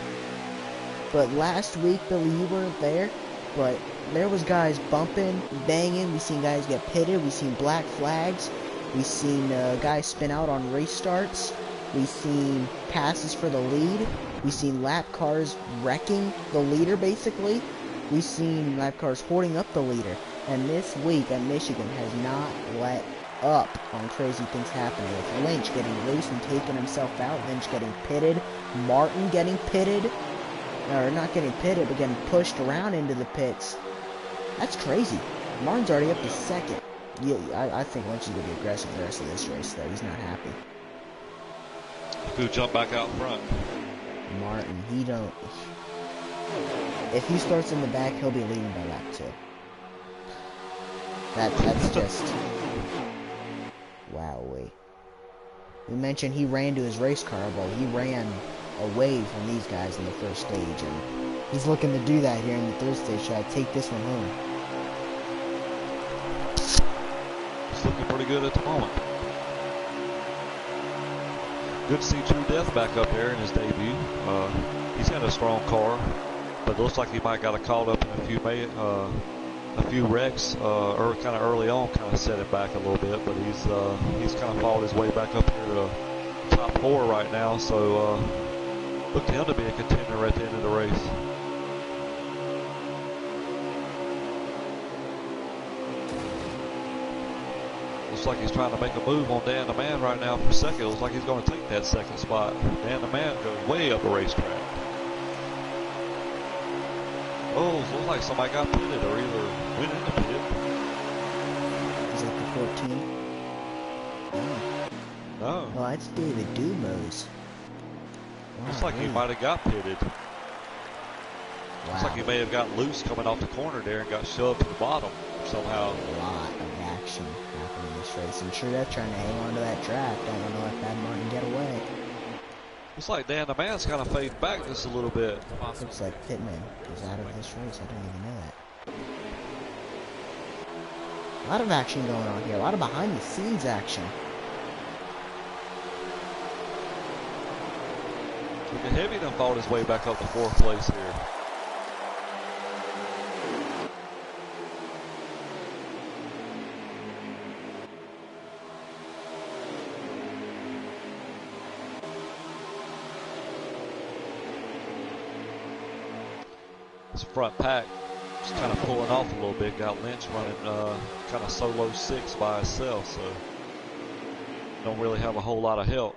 But last week, Billy, you weren't there. But there was guys bumping, banging. We seen guys get pitted. We seen black flags. We seen guys spin out on race starts. We seen passes for the lead. We seen lap cars wrecking the leader, basically. We seen lap cars holding up the leader. And this week at Michigan has not let up on crazy things happening. With Lynch getting loose and taking himself out, Lynch getting pitted, Martin getting pitted, or not getting pitted, but getting pushed around into the pits. That's crazy. Martin's already up to second. Yeah, I think Lynch is going to be aggressive the rest of this race, though. He's not happy. Who jump back out front? Martin, he don't... If he starts in the back, he'll be leading by lap 2. That's just... Wowee. We mentioned he ran to his race car. Well, he ran away from these guys in the first stage, and he's looking to do that here in the third stage. Should I take this one home? It's looking pretty good at the moment. Good to see True Death back up there in his debut. He's had a strong car, but it looks like he might got caught up in a few wrecks, or kind of early on, kind of set it back a little bit. But he's kind of fought his way back up here to top 4 right now. So look to him to be a contender at the end of the race. Looks like he's trying to make a move on Dan the Man right now for second. Looks like he's going to take that second spot. Dan the Man goes way up the racetrack. Oh, it looks like somebody got pitted or either went in the pit. Is that the 14? No. Oh, that's David Dumos. Looks like he might have got pitted. Looks like he may have got loose coming off the corner there and got shoved to the bottom somehow. A lot of action happening in this race. I'm sure they're trying to hang on to that track. Don't want to let that Martin get away. Looks like Dan the Man's kind of fading back just a little bit. Looks like Pittman is out of this race. I didn't even know that. A lot of action going on here. A lot of behind the scenes action. Look at Heavy done fought his way back up to 4th place here. This front pack just kind of pulling off a little bit. Got Lynch running kind of solo 6 by himself, so don't really have a whole lot of help.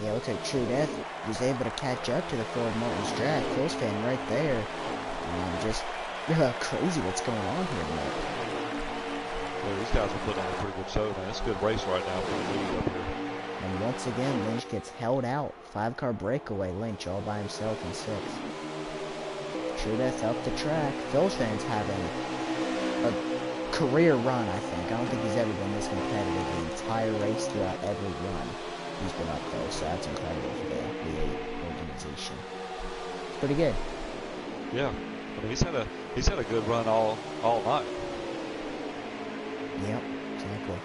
Yeah, looks like True Death was able to catch up to the Ford Martin's draft. Phil's fan right there. Just crazy what's going on here tonight. Well, these guys are putting on a pretty good show, man. It's a good race right now for the lead up here. And once again, Lynch gets held out. 5-car breakaway, Lynch all by himself in 6th. True Death up the track. Phil's fan's having a career run, I think. I don't think he's ever been this competitive the entire race throughout every run. He's been up there, so that's incredible for the V8 organization. It's pretty good. Yeah, I mean he's had a good run all night. Yep, exactly.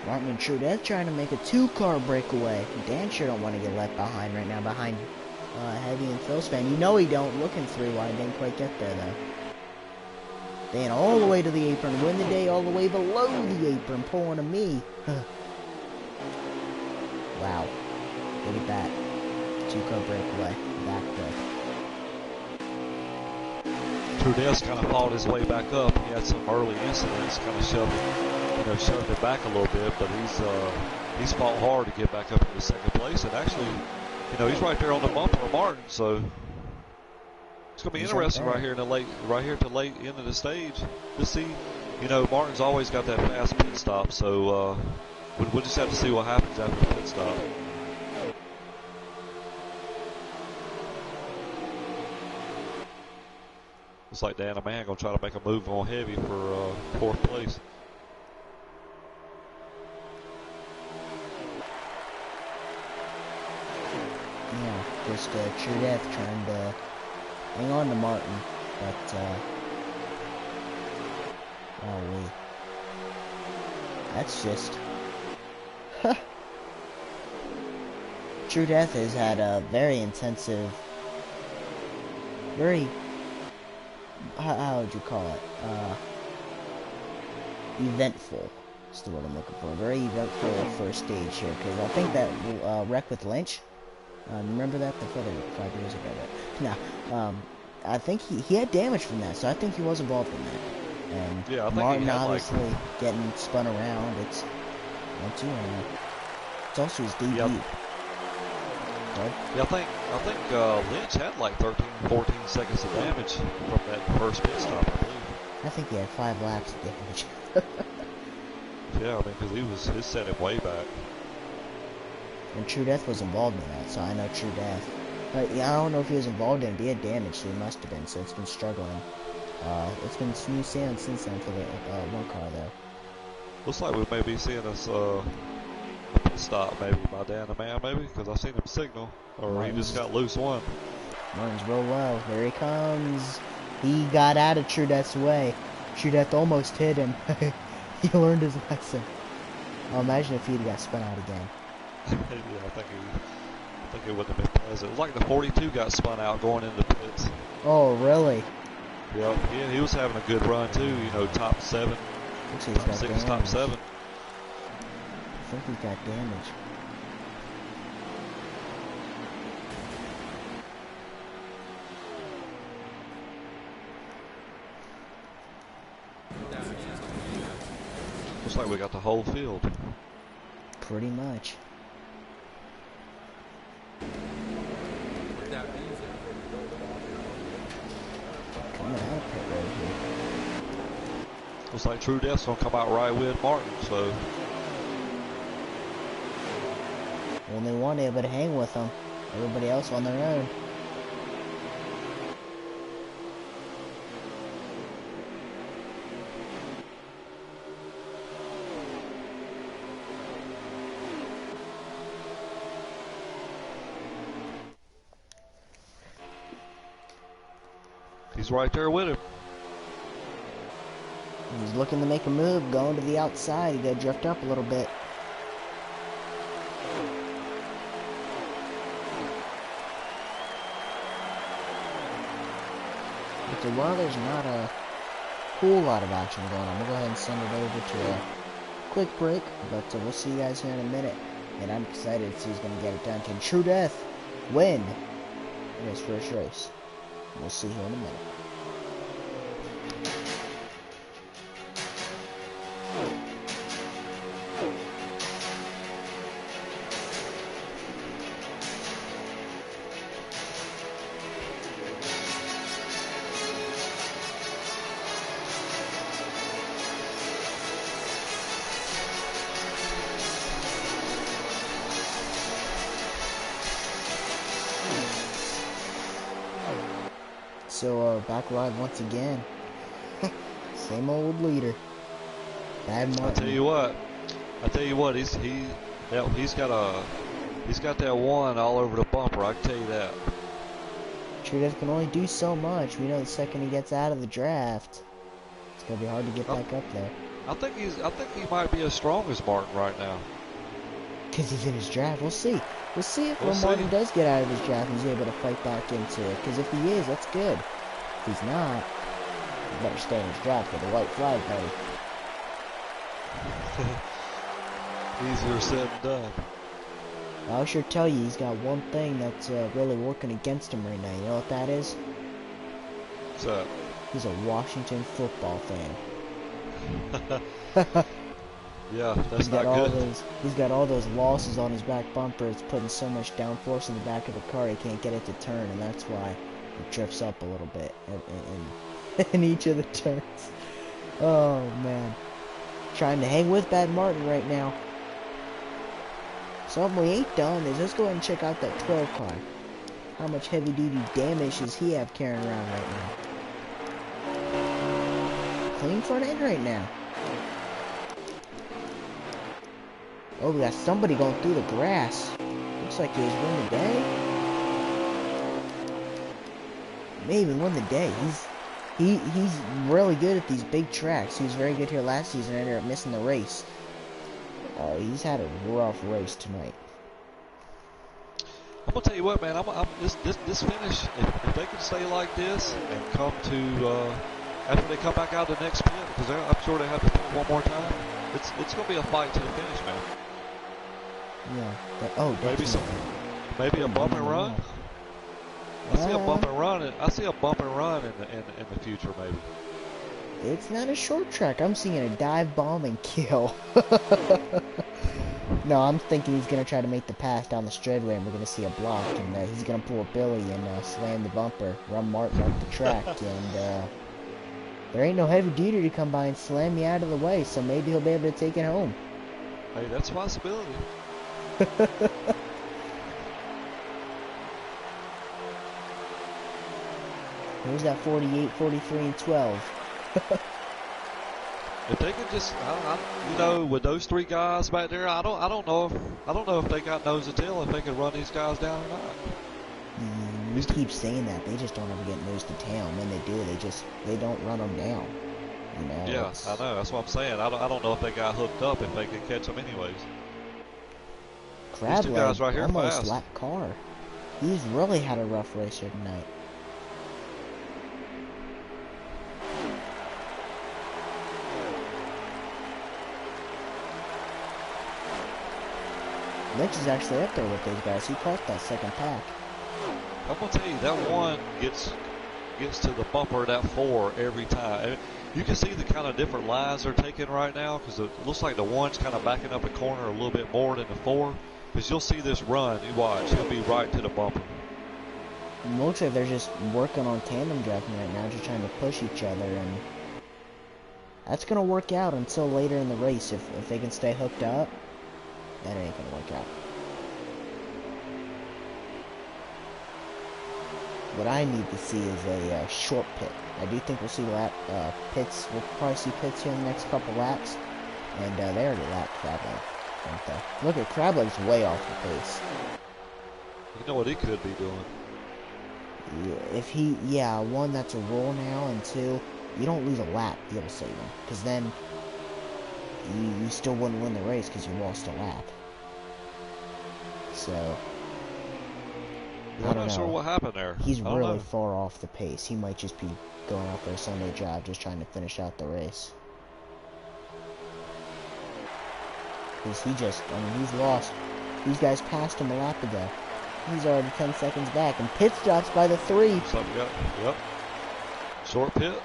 Martin and True Death trying to make a 2-car breakaway. Dan sure don't want to get left behind right now, behind Heavy and Phil's fan. You know he don't. Looking 3 wide, didn't quite get there though. Dan all the way to the apron, win the day all the way below the apron, pulling a me. Wow. Look at that. 2-car breakaway. Back quick. True Death's kind of fought his way back up. He had some early incidents, kind of shoved it back a little bit, but he's fought hard to get back up into 2nd place, and actually, he's right there on the bumper of Martin, so it's gonna be interesting right here at the late end of the stage to see. Martin's always got that fast pit stop, so we'll just have to see what happens after the pit stop. Looks like Dan the Man gonna try to make a move on Heavy for 4th place. Yeah, just True Death trying to hang on to Martin, but that's just True Death has had a very intensive, very how would you call it? Eventful. That's the word I'm looking for. Very eventful first stage here, because I think that wreck with Lynch. Remember that? The photo 5 years ago. But, no, I think he had damage from that, so I think he was involved in that. And yeah, I think Martin obviously getting spun around. It's it's also his debut. Yeah, I think Lynch had like 13, 14 seconds of damage from that first pit stop, I believe. I think he had 5 laps of damage. Yeah, I mean, because he set him way back. And True Death was involved in that, so I know True Death. But yeah, I don't know if he was involved in it, but he had damage, so he must have been, so it's been struggling. It's been smooth sailing since then for the one car, though. Looks like we may be seeing us a pit stop maybe by Dan the Man maybe because I seen him signal or he just Martin's got loose one. Martin's real low. There he comes. He got out of True Death's way. True Death almost hit him. He learned his lesson. Oh, imagine if he'd got spun out again. Yeah, I think it wouldn't have been pleasant. It was like the 42 got spun out going into the pits. Oh, really? Yep, yeah, he was having a good run too. You know, top 7, Looks like he's top got 6, damage. top 7. I think he's got damage. Looks like we got the whole field. Pretty much. Coming out of pit road here. Looks like True Death's gonna come out right with Martin, so Only one able to hang with them. Everybody else on their own. he's right there with him. He's looking to make a move, going to the outside. He got drift up a little bit. So while there's not a whole lot of action going on, we'll go ahead and send it over to a quick break. But we'll see you guys here in a minute. And I'm excited to see who's going to get it done. Can True Death win in his first race? We'll see here in a minute. So, back live once again. Same old leader. Bad Martin. I tell you what, he's got that one all over the bumper. I can tell you that. True Death can only do so much. We know the second he gets out of the draft, it's gonna be hard to get back up there. I think he might be as strong as Martin right now. Because he's in his draft. We'll see. We'll see if when Martin does get out of his draft, he's able to fight back into it. Because if he is, that's good. If he's not, he better stay in his draft with a white flag, buddy. Easier said than done. I'll sure tell you, he's got one thing that's really working against him right now. You know what that is? What's that? He's a Washington football fan. Yeah, that's not good. He's got all those losses on his back bumper. It's putting so much downforce in the back of the car, he can't get it to turn, and that's why it drifts up a little bit in each of the turns. Oh, man. Trying to hang with Bad Martin right now. Something we ain't done is let's go ahead and check out that 12 car. How much heavy-duty damage does he have carrying around right now? Clean front end right now. Oh, we got somebody going through the grass. Looks like he's won the day. May even won the day. He's really good at these big tracks. He was very good here last season and ended up missing the race. He's had a rough race tonight. I'm gonna tell you what, man. This finish. If they can stay like this and come to after they come back out of the next pit, because I'm sure they have to pit one more time. It's gonna be a fight to the finish, man. Yeah. Maybe a bump and run. I see a bump and run. I see a bump and run in the future, maybe. It's not a short track. I'm seeing a dive bomb and kill. No, I'm thinking he's going to try to make the pass down the straightaway and we're going to see a block. And he's going to pull a Billy and slam the bumper, run Martin up the track. And there ain't no heavy duty to come by and slam me out of the way. So maybe he'll be able to take it home. Hey, that's a possibility. Here's that 48, 43, and 12. If they could just, with those three guys back there, I don't know if they got nose to tail if they could run these guys down or not. We keep saying that they just don't ever get nose to tail, and when they do, they don't run them down. You know. Yeah, I know. That's what I'm saying. I don't know if they got hooked up if they could catch them anyways. These two guys right here almost fast. lapped Carr. He's really had a rough racer tonight. Lynch is actually up there with those guys. He caught that second pack. I'm gonna tell you, that one gets to the bumper of that 4 every time. You can see the kind of different lines they're taking right now, because it looks like the 1's kind of backing up the corner a little bit more than the 4. Because you'll see this run, you watch, he'll be right to the bumper. It looks like they're just working on tandem driving right now, just trying to push each other, and that's gonna work out until later in the race. If they can stay hooked up, that ain't gonna work out. What I need to see is a short pit. I do think we'll see pits. We'll probably see pits here in the next couple laps. And they already lapped Crableg, don't they? Look at Crableg's way off the pace. You know what he could be doing? Yeah, one, that's a rule now, and two, you don't lose a lap, you'll save him. Because then you still wouldn't win the race because you lost a lap. So I'm not sure what happened there. He's really far off the pace. He might just be going out there Sunday drive, just trying to finish out the race. Because he's lost. These guys passed him a lap ago. He's already 10 seconds back, and pit stops by the 3. Yep. Short pit.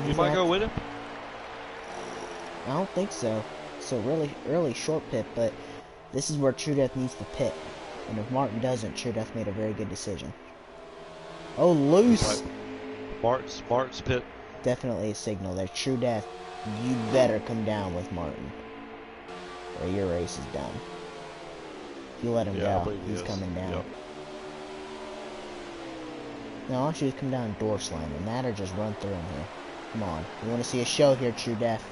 You might go with him? I don't think so. So really early short pit, but this is where True Death needs to pit. And if Martin doesn't, True Death made a very good decision. Oh, loose! Martin's pit. Definitely a signal there. True Death, you better come down with Martin, or your race is done. If you let him go, he's coming down. Yep. No, I want you to come down and door slam him. That or just run through him here. Come on. We want to see a show here, True Death.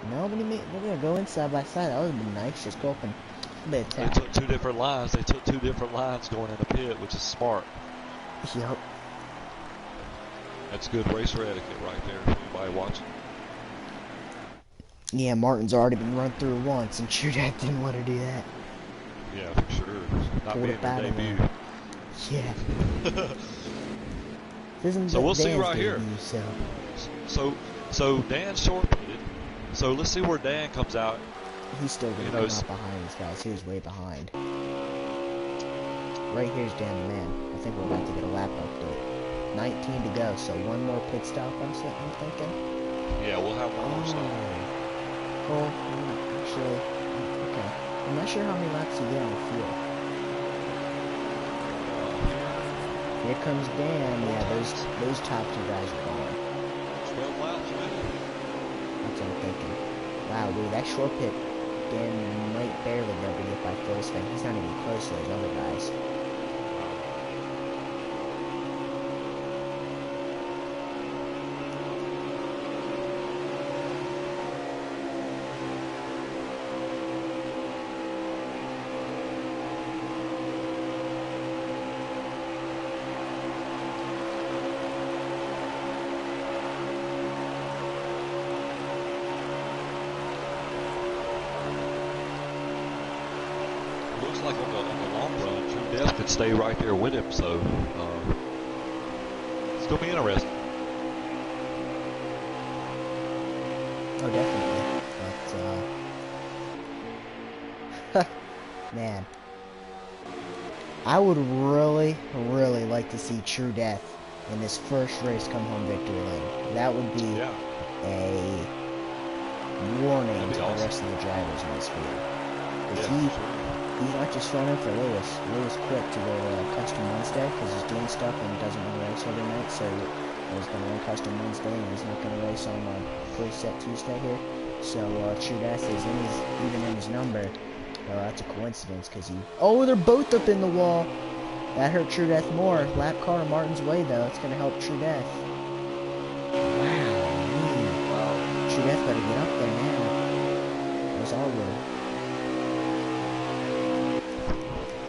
No, we're going to go in side by side. That would have been nice. Just go up and... They took two different lines. They took 2 different lines going in the pit, which is smart. Yep. That's good racer etiquette right there. Anybody watching? Yeah, Martin's already been run through once, and True Death didn't want to do that. Yeah, for sure. Not being your debut. Yeah. So we'll see right debut, here. So Dan's short pitted. So let's see where Dan comes out. He's still going to come out behind these guys. He was way behind. Right here's Dan the Man. I think we're about to get a lap update. 19 to go, so one more pit stop, I'm thinking. Yeah, we'll have one more stop. Oh, actually, okay. I'm not sure how many laps you get on the field. Here comes Dan. Yeah, those top 2 guys are gone. 12 laps, man. That's what I'm thinking. Wow, dude, that short pit, Dan might barely be able to get by Phil's fan. He's not even close to those other guys. Looks like on the long run, True Death could stay right there with him, so it's going to be interesting. Oh, definitely. But, man. I would really, really like to see True Death in his first race come home victory lane. That would be a warning to the rest of the drivers in this field. Because he's not just thrown in for Lewis. Lewis quit to go Custom Wednesday because he's doing stuff and doesn't want to race every night. So he's going to run Custom Wednesday and he's not going to race on preset Tuesday here. So True Death is even in his number. That's a coincidence because he... Oh, they're both up in the wall. That hurt True Death more. Lap car Martin's way though. It's going to help True Death. Wow, man. True Death better get up there now. There's our little.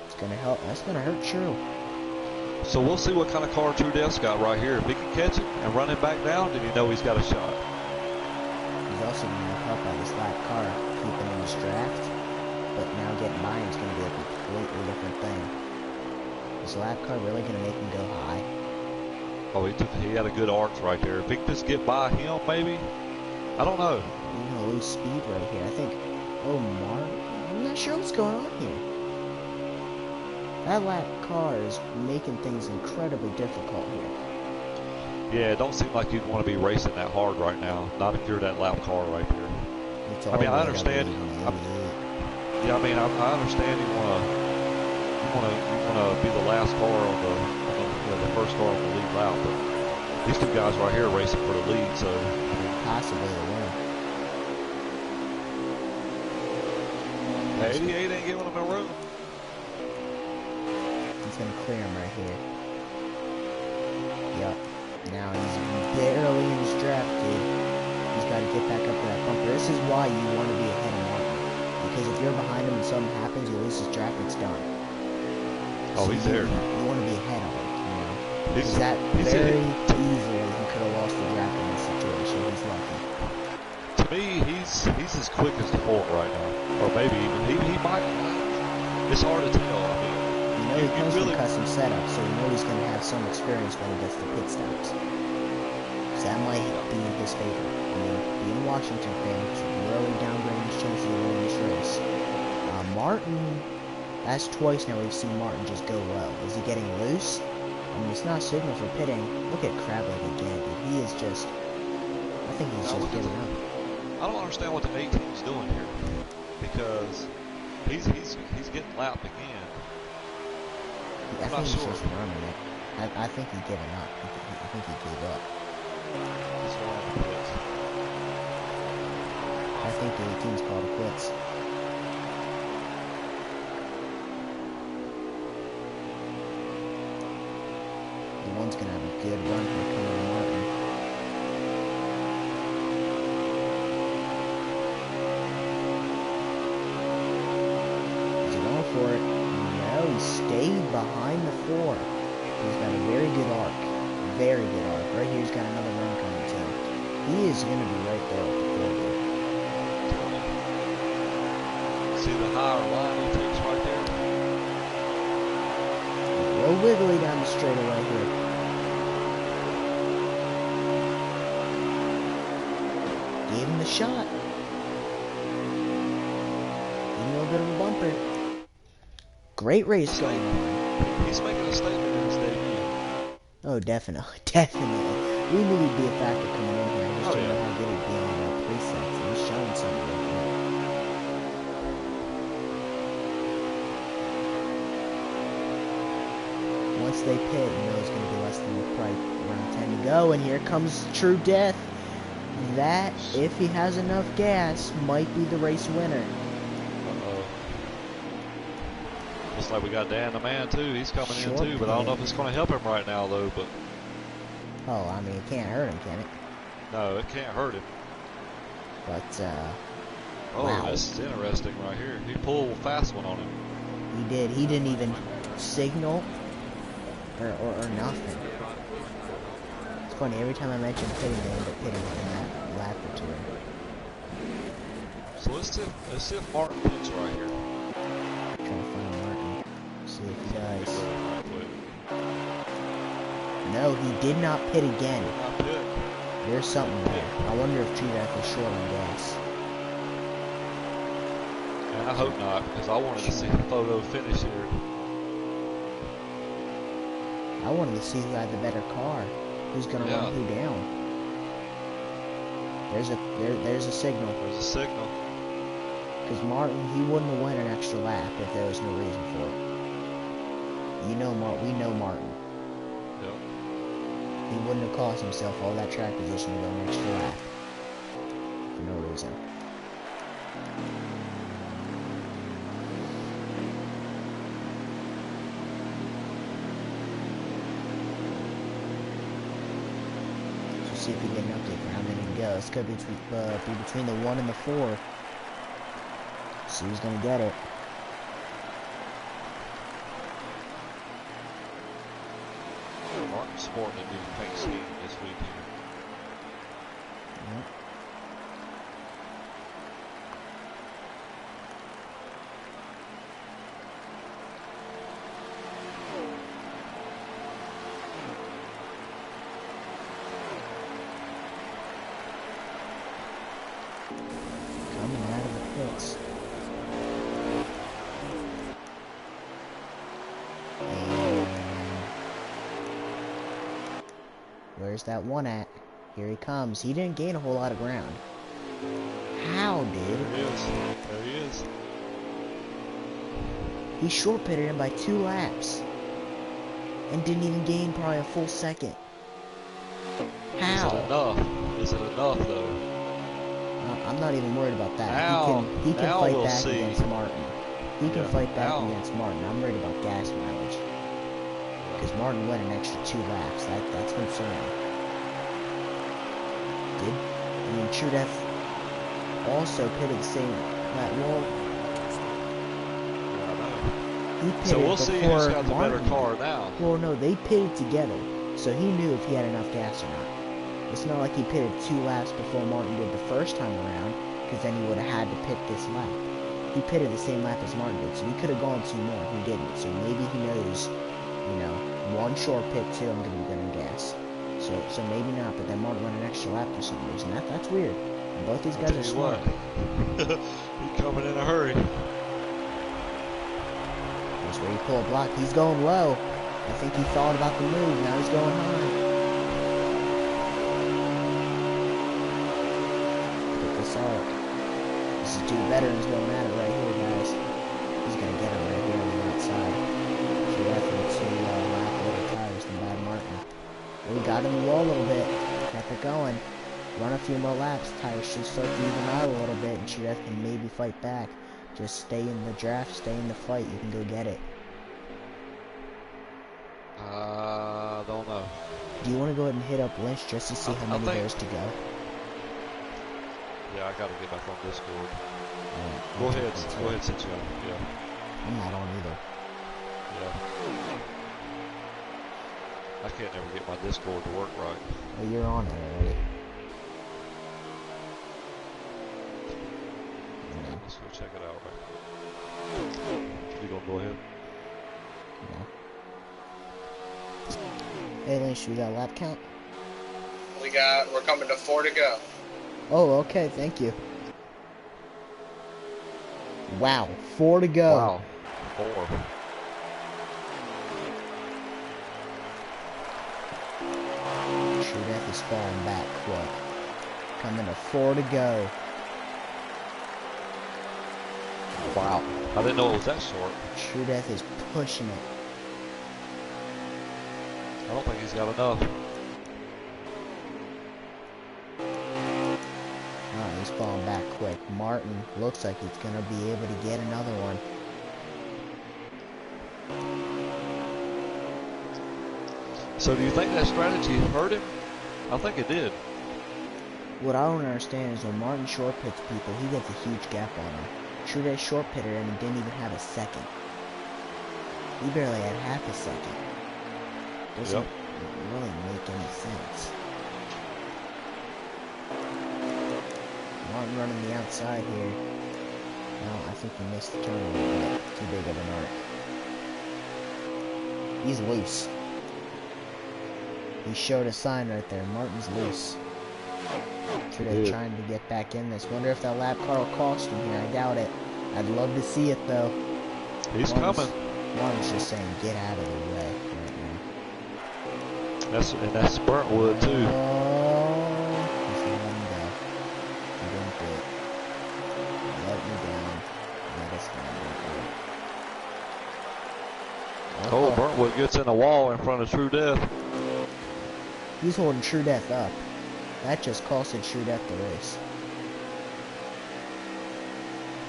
It's gonna help. That's gonna hurt True. So we'll see what kind of car True Death's got right here. If he can catch it and run him back down, then you know he's got a shot. He's also gonna have help by this lap car keeping in his draft. But now getting by him is gonna be a completely different thing. Is the lap car really gonna make him go high? Oh, he had a good arc right there. If he could just get by him, maybe. I don't know. He's gonna lose speed right here. I think. Oh, Mark. I'm not sure what's going on here. That lap car is making things incredibly difficult here. Yeah, it don't seem like you'd want to be racing that hard right now. Not if you're that lap car right there. I mean, I understand. Yeah, I mean, I understand you want to be the last car on the first car on the lead lap, but these two guys right here are racing for the lead, so possibly the win. 88 ain't giving him a room. He's gonna clear him right here. Yup. Now he's barely in his draft, dude. He's got to get back up to that bumper. This is why you want to be ahead of Martin. Because if you're behind him and something happens, you lose his draft, it's done. Oh, he's there. You want to be ahead of him, you know? He's that very in. easily he could have lost the draft in this situation. He's lucky. To me, he's as quick as the Ford right now. Or maybe even he might. It's hard to tell. I mean, you know, he comes from custom setup, so you know he's going to have some experience when he gets to pit stops. So that might be in his favor. I mean, being a Washington fan, it's really downgrading his chances of winning this race. Martin, that's twice now we've seen Martin just go low. Is he getting loose? I mean, it's not a signal for pitting. Look at Crableg again, dude. He is just, I think he's just giving up. I don't understand what the 18's doing here, because he's getting lapped again. I think he's just running it. I think he's giving up. I think he gave up. He's going on the pits. I think the 18's called it quits. The one's gonna have a good run here coming to Martin. He's going for it. No, he stayed behind the 4. He's got a very good arc. Very good arc. Right here he's got another run coming to him. He is gonna be right there with the 4 here. See the higher line he takes right there? Real wiggly down the straightaway here. Gave him the shot. Gave him a little bit of a bumper. Great race going on. He's making a statement in his debut. Oh, definitely. Definitely. We knew he'd be a factor coming in here. I just didn't know how good he'd be on presets. And he's showing something right now. Once they pit, you know it's going to be less than around 10 to go. And here comes True Death. That, if he has enough gas, might be the race winner. Uh-oh. Looks like we got Dan the Man, too. He's coming in, too. But I don't know if it's going to help him right now, though. But oh, I mean, it can't hurt him, can it? no, it can't hurt him. But, oh, wow. This is interesting right here. He pulled a fast one on him. He did. He didn't even signal or nothing. It's funny, every time I mention pitting, they end up pitting in that lap or two. So let's see if Martin pits right here. Trying to find Martin. See if he does. No, he did not pit again. Not pit. There's something there. I wonder if True Death is short on gas. And I hope not, because I wanted to see the photo finish here. I wanted to see who had the better car. Who's gonna run who down? There's a signal. There's a signal. Because Martin, he wouldn't have won an extra lap if there was no reason for it. You know, we know Martin. Yep. He wouldn't have cost himself all that track position to go an extra lap. For no reason. So see if we get an update for how many to go. It's gonna be between the 1 and the 4. See who's gonna get it. Martin's sporting a new paint scheme this weekend. Yep. Coming out of the pits. And where's that one at? Here he comes. He didn't gain a whole lot of ground. How, dude? There he is. There he is. He short pitted him by 2 laps. And didn't even gain probably a full second. How? Is it enough? Is it enough, though? I'm not even worried about that. Now, he can now fight we'll back see. against Martin. He can Yeah, fight back now. against Martin. I'm worried about gas mileage. Because Martin went an extra 2 laps. That's concerning. I mean, True Death also pitted the same lap. Well, Yeah, I know. he pitted So we'll see who's before got the better Martin. car now. Well, no, they pitted together, so he knew if he had enough gas or not. It's not like he pitted 2 laps before Martin did the first time around, because then he would have had to pit this lap. He pitted the same lap as Martin did, so he could have gone 2 more. He didn't, so maybe he knows, you know, 1 short pit, 2, I'm going to be good on gas. So maybe not, but then Martin went an extra lap for some reason. That's weird. And both these guys are smart. He's coming in a hurry. That's where you pull a block. He's going low. I think he thought about the move. Now he's going high. Pick this out. This is 2 veterans going at it right here, guys. He's going to get it right here on the outside. Should definitely lap little tires than Bob Martin. We got in the wall a little bit. Kept it going. Run a few more laps. Tires should start to even out a little bit, and Shref can maybe fight back. Just stay in the draft, stay in the fight. You can go get it. Don't know. Do you want to go ahead and hit up Lynch just to see how many there's to go? Yeah, I gotta get back on Discord. Right, Go ahead since you're on. Yeah. I'm not on either. Yeah. I can't never get my Discord to work right. Well, you're on it already. Let's go check it out right. You gonna go ahead? No. Hey Lynch, we got a lap count? We're coming to 4 to go. Oh, okay, thank you. Wow, 4 to go. Wow. 4. True Death is falling back quick. Coming to 4 to go. Wow. I didn't know it was that short. True Death is pushing it. I don't think he's got enough. Oh, he's falling back quick. Martin looks like he's going to be able to get another one. So do you think that strategy hurt him? I think it did. What I don't understand is when Martin short pits people, he gets a huge gap on him. True Death short pitted him and didn't even have a second. He barely had half a second. Doesn't really make any sense. Martin running the outside here. No, I think he missed the turn a little bit. Too big of an arc. He's loose. He showed a sign right there. Martin's loose. True Death trying to get back in this. Wonder if that lap car will cost him here. I doubt it. I'd love to see it though. He's coming. Martin's just saying, get out of the way right now. That's Burntwood too. Oh, he's letting him go. He didn't do it. Let me down. Let us down. Oh, Burntwood gets in a wall in front of True Death. He's holding True Death up. That just costed True Death the race.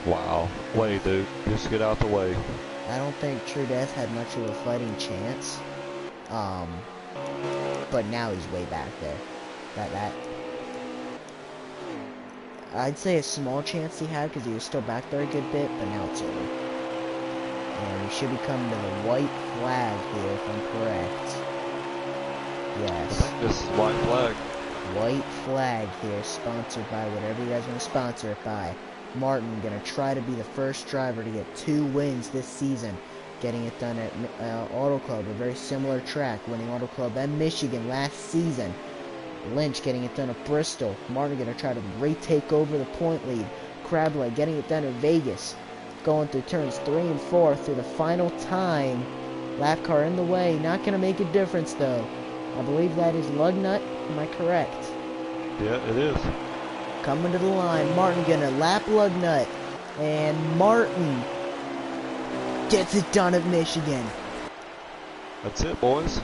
Wow. Way, dude. Just get out the way. I don't think True Death had much of a fighting chance. But now he's way back there. I'd say a small chance he had because he was still back there a good bit, but now it's over. And we should be coming to the white flag here, if I'm correct. I Yes. think this is white flag. White flag here, sponsored by whatever you guys want to sponsor it by. Martin gonna try to be the first driver to get 2 wins this season, getting it done at Auto Club, a very similar track, winning Auto Club and Michigan last season. Lynch getting it done at Bristol. Martin gonna try to retake over the point lead. Crableg getting it done at Vegas, going through turns 3 and 4 through the final time. Lap car in the way, not gonna make a difference though. I believe that is Lugnut. Am I correct? Yeah, it is. Coming to the line. Martin gonna lap Lugnut. And Martin gets it done at Michigan. That's it, boys.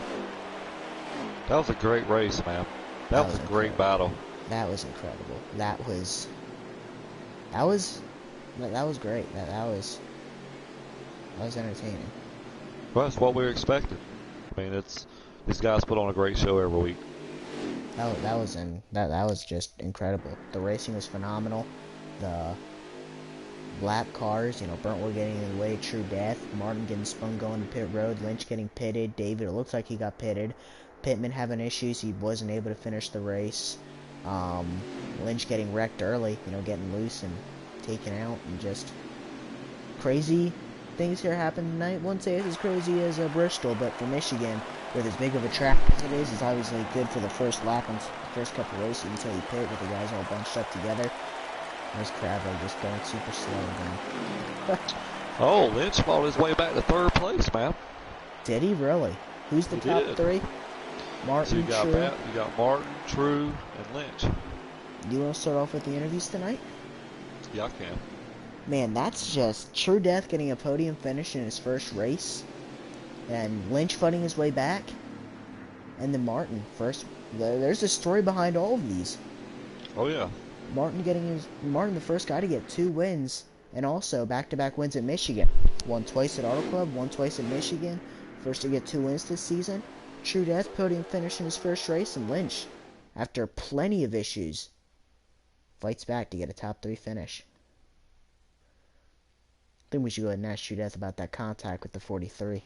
That was a great race, man. That was a great battle. That was incredible. That was great. That was entertaining. Well, that's what we were expecting. I mean, these guys put on a great show every week. That was just incredible. The racing was phenomenal. The lap cars, Burntwood getting in the way of True Death, Martin getting spun going to pit road, Lynch getting pitted, David, it looks like he got pitted, Pittman having issues, he wasn't able to finish the race, Lynch getting wrecked early, getting loose and taken out, and just crazy things here happen tonight. Wouldn't say it's as crazy as Bristol, but for Michigan, with as big of a track as it is, it's obviously good for the first lap and first couple races until you pit with the guys all bunched up together. There's Crabbe just going super slow again. Oh, Lynch fought his way back to third place, man. Did he really? Who's the top three? Martin, so you got True. You got Martin, True, and Lynch. You want to start off with the interviews tonight? Yeah, I can. Man, that's just True Death getting a podium finish in his first race, and Lynch fighting his way back, and then Martin first. There's a story behind all of these. Oh yeah. Martin the first guy to get 2 wins, and also back-to-back wins at Michigan. Won twice at Auto Club, won twice at Michigan. First to get 2 wins this season. True Death podium finish in his first race, and Lynch, after plenty of issues, fights back to get a top 3 finish. I think we should go ahead and ask True Death about that contact with the 43.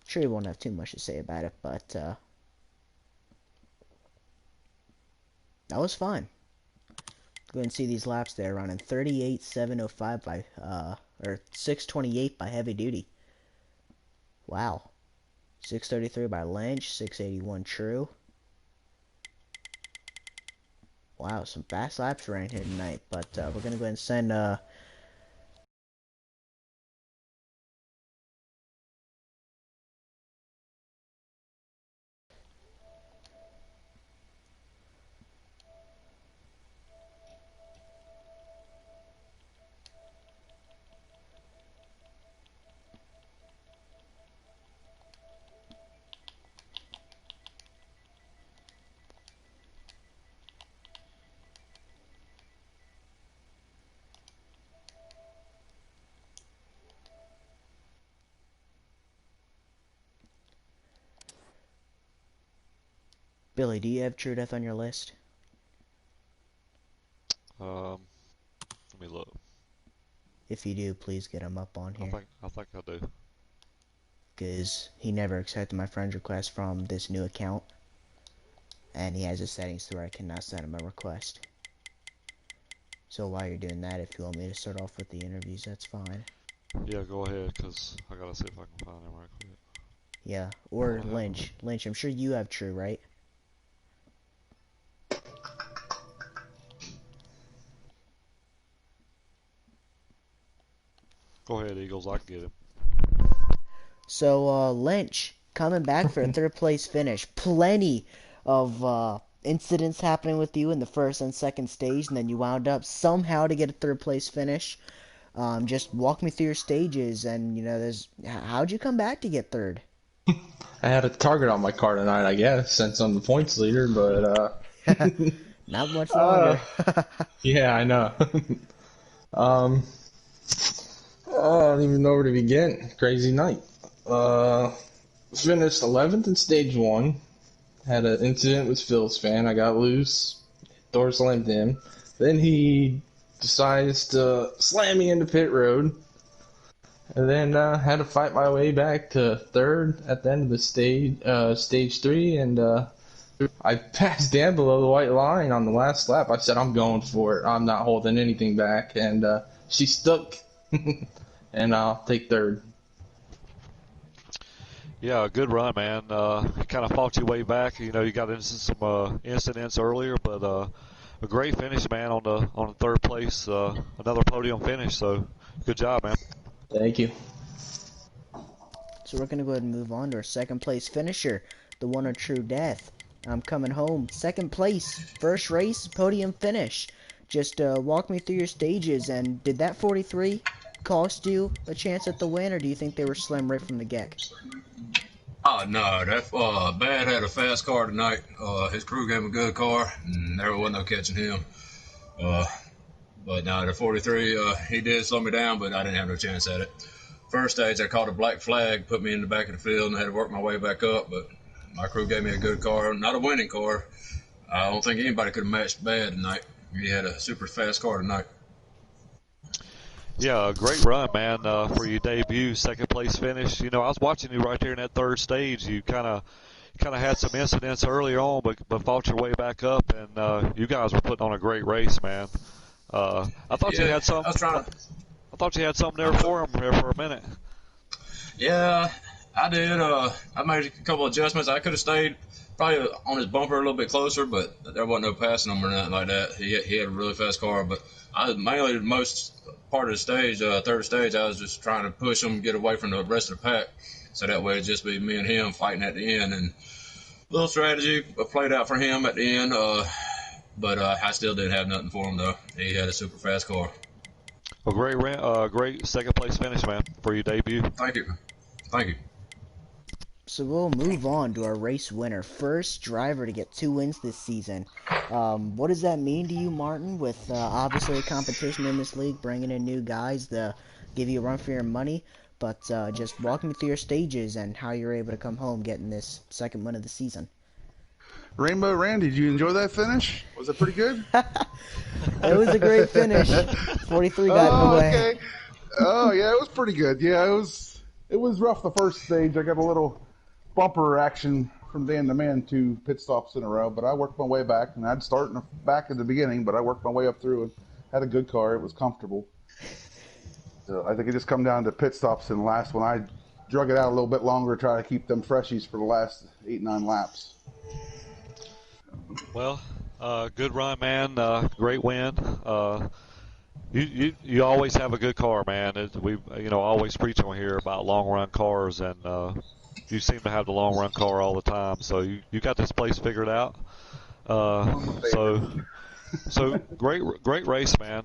Sure, he won't have too much to say about it, but that was fun. Go ahead and see these laps there, running 38.705 by or 6:28 by heavy duty. Wow. 6:33 by Lynch, 6:81 True. Wow, some fast laps ran here tonight, but we're gonna go ahead and send Billy. Do you have True Death on your list? Let me look. If you do, please get him up on here. I think I do. Because he never accepted my friend's request from this new account. And he has his settings to where I cannot send him a request. So while you're doing that, if you want me to start off with the interviews, that's fine. Yeah, go ahead, because I gotta see if I can find him right quick. Yeah, or Lynch. Lynch, I'm sure you have True, right? Go ahead, Eagles, I can get him. So, Lynch, coming back for a third place finish. Plenty of incidents happening with you in the first and second stage, and then you wound up somehow to get a third place finish. Just walk me through your stages, and how'd you come back to get third? I had a target on my car tonight, I guess, since I'm the points leader, but Not much longer. yeah, I know. I don't even know where to begin. Crazy night. Finished 11th in stage 1, Had an incident with Phil's fan. I got loose. Door slammed him. Then he decides to slam me into pit road. And then had to fight my way back to third at the end of the stage 3, and I passed Dan below the white line on the last lap. I said, I'm going for it. I'm not holding anything back. And she stuck, and I'll take third. Yeah, good run, man. You kind of fought your way back. You know, you got into some incidents earlier, but a great finish, man, on the third place. Another podium finish. So, good job, man. Thank you. So we're going to go ahead and move on to our second place finisher, the one of true death. I'm coming home. Second place, first race, podium finish. Just walk me through your stages, and did that 43 cost you a chance at the win, or do you think they were slim right from the get? Oh no, that Bad had a fast car tonight. His crew gave him a good car, and there wasn't no catching him. Uh, but no, the 43, he did slow me down, but I didn't have no chance at it. First stage, I caught a black flag, put me in the back of the field, and I had to work my way back up. But my crew gave me a good car, not a winning car. I don't think anybody could have matched Bad tonight. He had a super fast car tonight. Yeah, great run, man, for your debut, second place finish. You know, I was watching you right there in that third stage. You kind of had some incidents earlier on, but fought your way back up, and you guys were putting on a great race, man. I thought you Yeah, had some. I was trying to. I thought you had something there for him there for a minute. Yeah, I did. I made a couple adjustments. I could have stayed probably on his bumper a little bit closer, but there wasn't no passing him or nothing like that. He had a really fast car, but I mainly the most part of the stage, third stage, I was just trying to push him, get away from the rest of the pack, so that way it'd just be me and him fighting at the end. And little strategy played out for him at the end, but I still didn't have nothing for him though. He had a super fast car. Well, great second place finish, man, for your debut. Thank you, thank you. So we'll move on to our race winner, first driver to get 2 wins this season. What does that mean to you, Martin, with obviously a competition in this league, bringing in new guys to give you a run for your money, but just walking me through your stages and how you're able to come home getting this second win of the season. Rainbow Randy, did you enjoy that finish? Was it pretty good? It was a great finish. 43 got in the way. Okay. Oh yeah, it was pretty good. Yeah, it was rough the first stage. I got a little bumper action from Dan the Man 2 pit stops in a row, but I worked my way back, and I'd start in the back at the beginning, but I worked my way up through and had a good car. It was comfortable. So I think it just come down to pit stops in the last one. I drug it out a little bit longer, try to keep them freshies for the last 8-9 laps. Well, good run, man. Great win. You always have a good car, man. We always preach on here about long run cars, and you seem to have the long run car all the time. So you got this place figured out. So great race, man.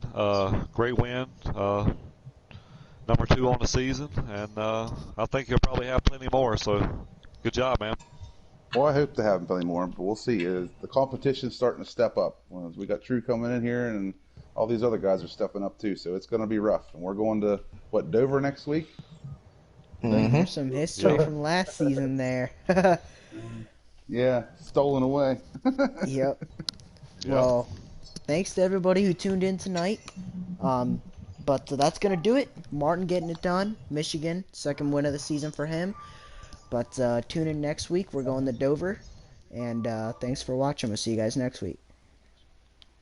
Great win. Number 2 on the season, and I think you'll probably have plenty more. So good job, man. Well, I hope to have plenty more, but we'll see. The competition's starting to step up. We got True coming in here, and all these other guys are stepping up too. So it's going to be rough. And we're going to Dover next week. There's some history from last season there. Yeah, stolen away. Yep. Well, thanks to everybody who tuned in tonight. But that's going to do it. Martin getting it done. Michigan, second win of the season for him. But tune in next week. We're going to Dover. And thanks for watching. We'll see you guys next week.